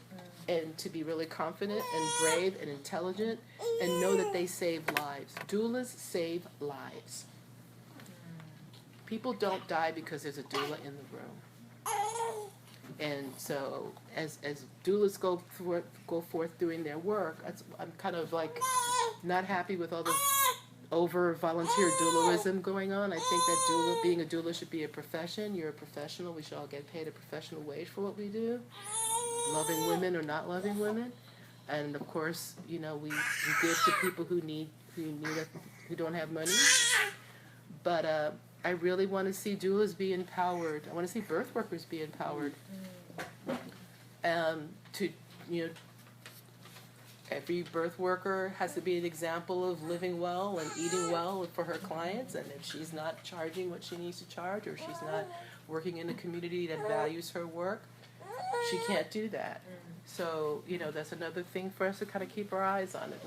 and to be really confident and brave and intelligent, and know that they save lives. Doulas save lives. People don't die because there's a doula in the room. And so as doulas go forth doing their work, I'm kind of like not happy with all this over volunteer doulaism going on. I think that being a doula should be a profession. You're a professional. We should all get paid a professional wage for what we do. Loving women or not loving women, and of course, you know, we give to people who don't have money. But I really want to see doulas be empowered. I want to see birth workers be empowered. To, you know, every birth worker has to be an example of living well and eating well for her clients. And if she's not charging what she needs to charge, or she's not working in a community that values her work, she can't do that. So, you know, that's another thing for us to kind of keep our eyes on it.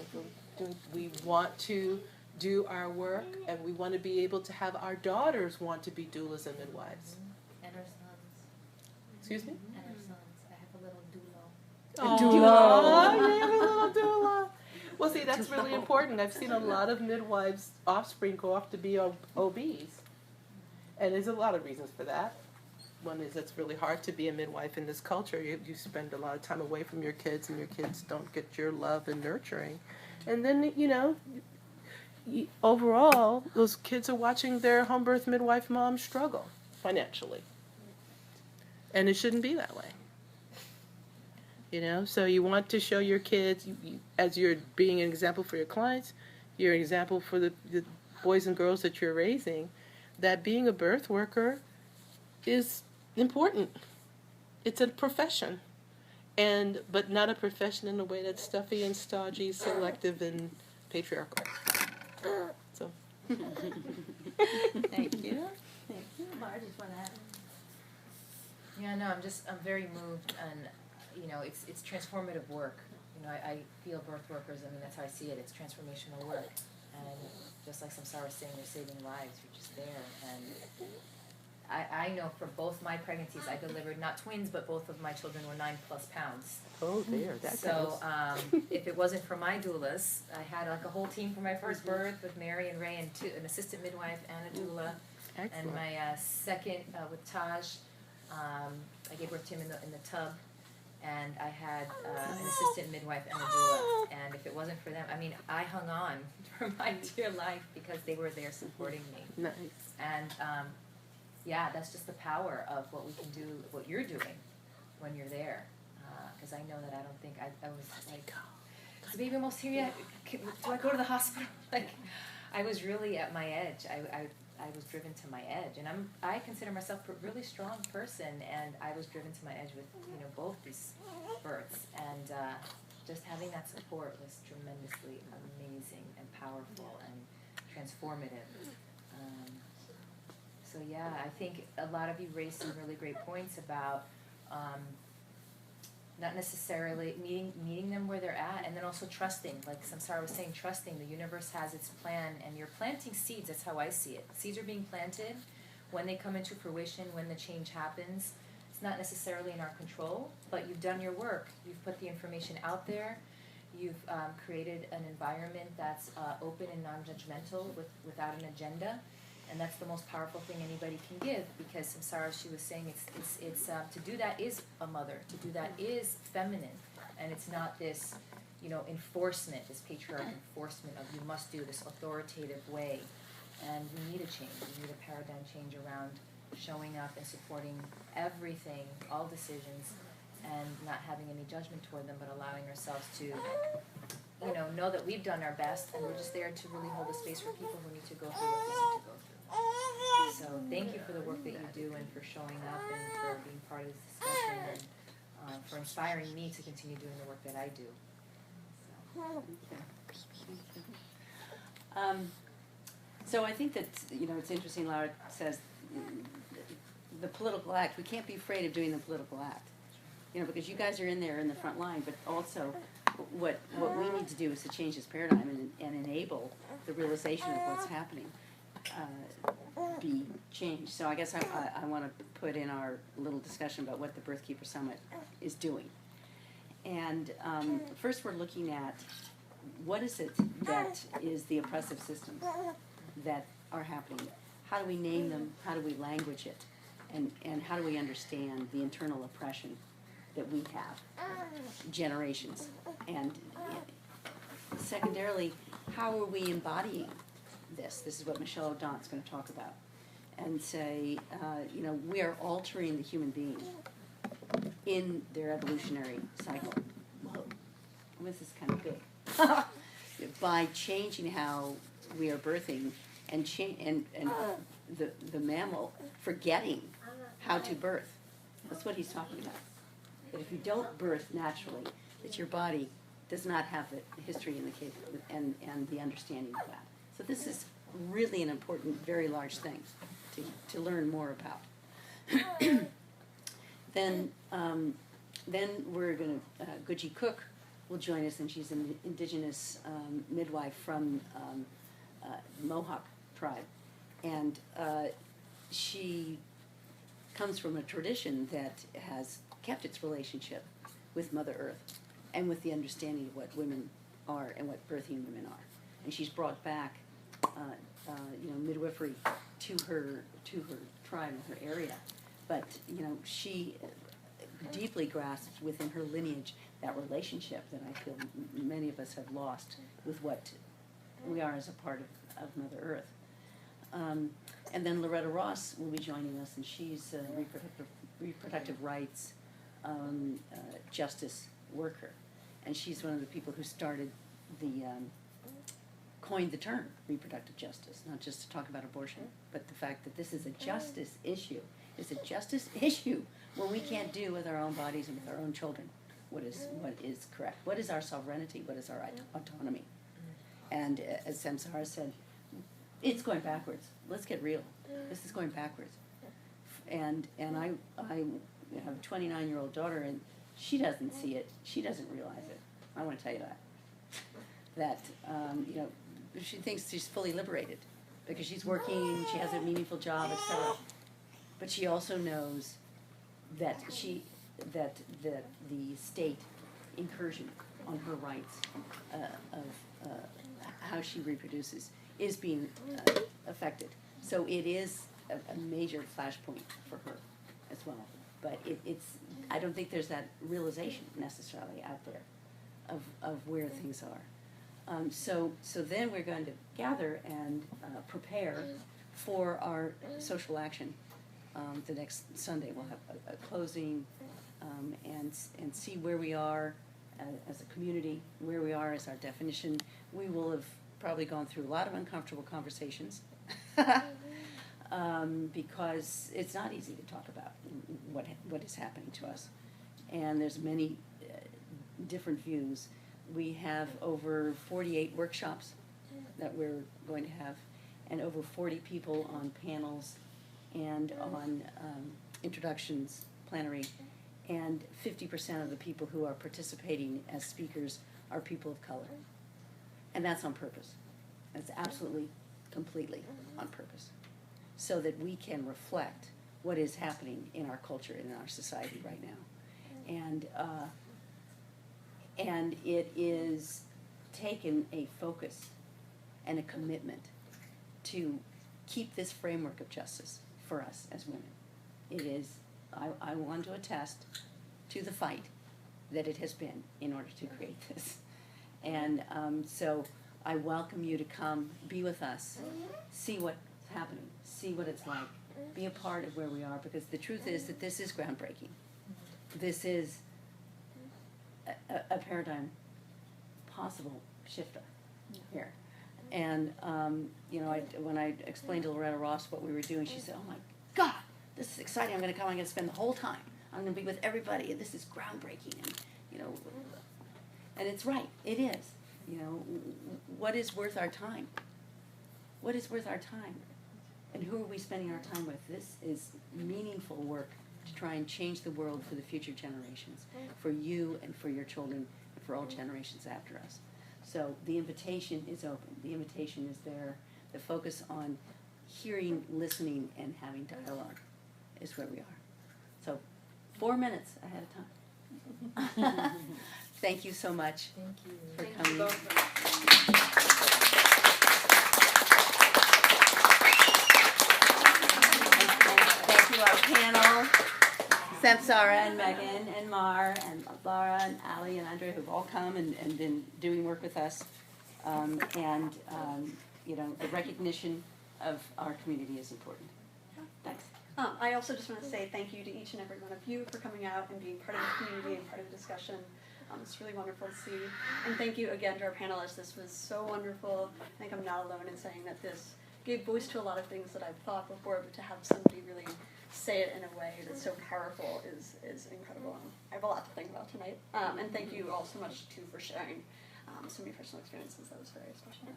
We want to do our work, and we want to be able to have our daughters want to be doulas and midwives. And our sons. Excuse me? And our sons. I have a little doula. Oh, you have a little doula. Well, see, that's really important. I've seen a lot of midwives' offspring go off to be OBs. And there's a lot of reasons for that. one is it's really hard to be a midwife in this culture. You spend a lot of time away from your kids, and your kids don't get your love and nurturing. And then, overall, those kids are watching their home birth midwife mom struggle financially. And it shouldn't be that way. So you want to show your kids, as you're being an example for your clients, you're an example for the boys and girls that you're raising, that being a birth worker is important. It's a profession. But not a profession in a way that's stuffy and stodgy, selective and patriarchal. So. Thank you. Mar, just want to add? Yeah, no, I'm very moved, and it's transformative work. I feel birth workers. I mean, that's how I see it. It's transformational work, and just like Samsarah was saying, you're saving lives. You're just there, and I know for both my pregnancies, I delivered not twins, but both of my children were 9+ pounds. Oh, there, that So if it wasn't for my doulas, I had like a whole team for my first birth with Mary and Ray, and an assistant midwife and a doula. Excellent. And my second with Taj, I gave birth to him in the tub, and I had an assistant midwife and a doula. And if it wasn't for them, I mean, I hung on for my dear life because they were there supporting me. Nice. And yeah, that's just the power of what we can do, what you're doing when you're there. Because I know that I don't think I was like, is the baby almost here yet? Do I go to the hospital? Like, I was really at my edge. I was driven to my edge, and I consider myself a really strong person, and I was driven to my edge with both these births, and just having that support was tremendously amazing and powerful and transformative. So yeah, I think a lot of you raised some really great points about not necessarily meeting them where they're at, and then also trusting, like Samsarah was saying, trusting the universe has its plan, and you're planting seeds. That's how I see it. Seeds are being planted. When they come into fruition, when the change happens, it's not necessarily in our control, but you've done your work. You've put the information out there. You've created an environment that's open and non-judgmental without an agenda. And that's the most powerful thing anybody can give, because Samsarah, she was saying, it's to do that is a mother. To do that is feminine, and it's not this, enforcement, this patriarchal enforcement of you must do this authoritative way. And we need a change. We need a paradigm change around showing up and supporting everything, all decisions, and not having any judgment toward them, but allowing ourselves to, know that we've done our best, and we're just there to really hold a space for people who need to go through what they need to go through. So thank you for the work that you do, and for showing up, and for being part of this discussion, and for inspiring me to continue doing the work that I do. So I think that, it's interesting, Laura says, the political act, we can't be afraid of doing the political act. Because you guys are in there in the front line, but also what we need to do is to change this paradigm and enable the realization of what's happening be changed. So I guess I want to put in our little discussion about what the BirthKeeper Summit is doing. And first we're looking at what is it that is the oppressive systems that are happening. How do we name them? How do we language it? And how do we understand the internal oppression that we have, generations? And secondarily, how are we embodying this? This is what Michelle O'Donnell's going to talk about. And say, we are altering the human being in their evolutionary cycle. Whoa, this is kind of good. By changing how we are birthing and the mammal forgetting how to birth. That's what he's talking about. That if you don't birth naturally, that your body does not have the history and the understanding of that. So this is really an important, very large thing to learn more about. Then we're going to, Guji Cook will join us, and she's an indigenous midwife from Mohawk tribe. And she comes from a tradition that has kept its relationship with Mother Earth and with the understanding of what women are and what birthing women are. And she's brought back, midwifery to her tribe and her area. but, you know, she deeply grasped within her lineage that relationship that I feel many of us have lost with what we are as a part of Mother Earth. And then Loretta Ross will be joining us, and she's a reproductive rights justice worker. And she's one of the people who started coined the term reproductive justice, not just to talk about abortion, but the fact that this is a justice issue. It's a justice issue when we can't do with our own bodies and with our own children what is correct. What is our sovereignty? What is our autonomy? And as Samsarah said, it's going backwards. Let's get real. This is going backwards. And I have a 29-year-old daughter, and she doesn't see it. She doesn't realize it. I want to tell you that. That, you know, she thinks she's fully liberated because she's working, she has a meaningful job, etc. But she also knows that the state incursion on her rights of how she reproduces is being affected. So it is a major flashpoint for her as well. But it's I don't think there's that realization necessarily out there of where things are. So then we're going to gather and prepare for our social action the next Sunday. We'll have a closing and see where we are as a community, where we are as our definition. We will have probably gone through a lot of uncomfortable conversations because it's not easy to talk about what is happening to us. And there's many different views. We have over 48 workshops that we're going to have, and over 40 people on panels and on introductions, plenary, and 50% of the people who are participating as speakers are people of color. And that's on purpose. That's absolutely, completely on purpose, so that we can reflect what is happening in our culture and in our society right now. And it is taken a focus and a commitment to keep this framework of justice for us as women. It is, I want to attest to the fight that it has been in order to create this. And so I welcome you to come, be with us, see what's happening, see what it's like, be a part of where we are, because the truth is that this is groundbreaking. This is a paradigm possible shifter here. And, you know, when I explained to Loretta Ross what we were doing, she said, oh my God, this is exciting. I'm going to come, I'm going to spend the whole time. I'm going to be with everybody, and this is groundbreaking. And, you know, and it's right, it is. You know, what is worth our time? What is worth our time? And who are we spending our time with? This is meaningful work to try and change the world for the future generations, for you and for your children, and for all generations after us. So the invitation is open. The invitation is there. The focus on hearing, listening, and having dialogue is where we are. So 4 minutes ahead of time. Thank you so much for coming. Thank you our panel, Samsarah and Meghan and Mar and Laura and Ali and Andrea, who've all come and been doing work with us. You know, the recognition of our community is important. Thanks. I also just want to say thank you to each and every one of you for coming out and being part of the community and part of the discussion. It's really wonderful to see. And thank you again to our panelists. This was so wonderful. I think I'm not alone in saying that this gave voice to a lot of things that I've thought before, but to have somebody really say it in a way that's so powerful is incredible. And I have a lot to think about tonight. And thank you all so much, too, for sharing so many personal experiences. That was very special.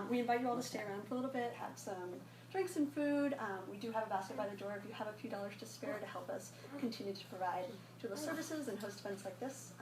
We invite you all to stay around for a little bit, have some drinks and food. We do have a basket by the door if you have a few dollars to spare to help us continue to provide doula services and host events like this.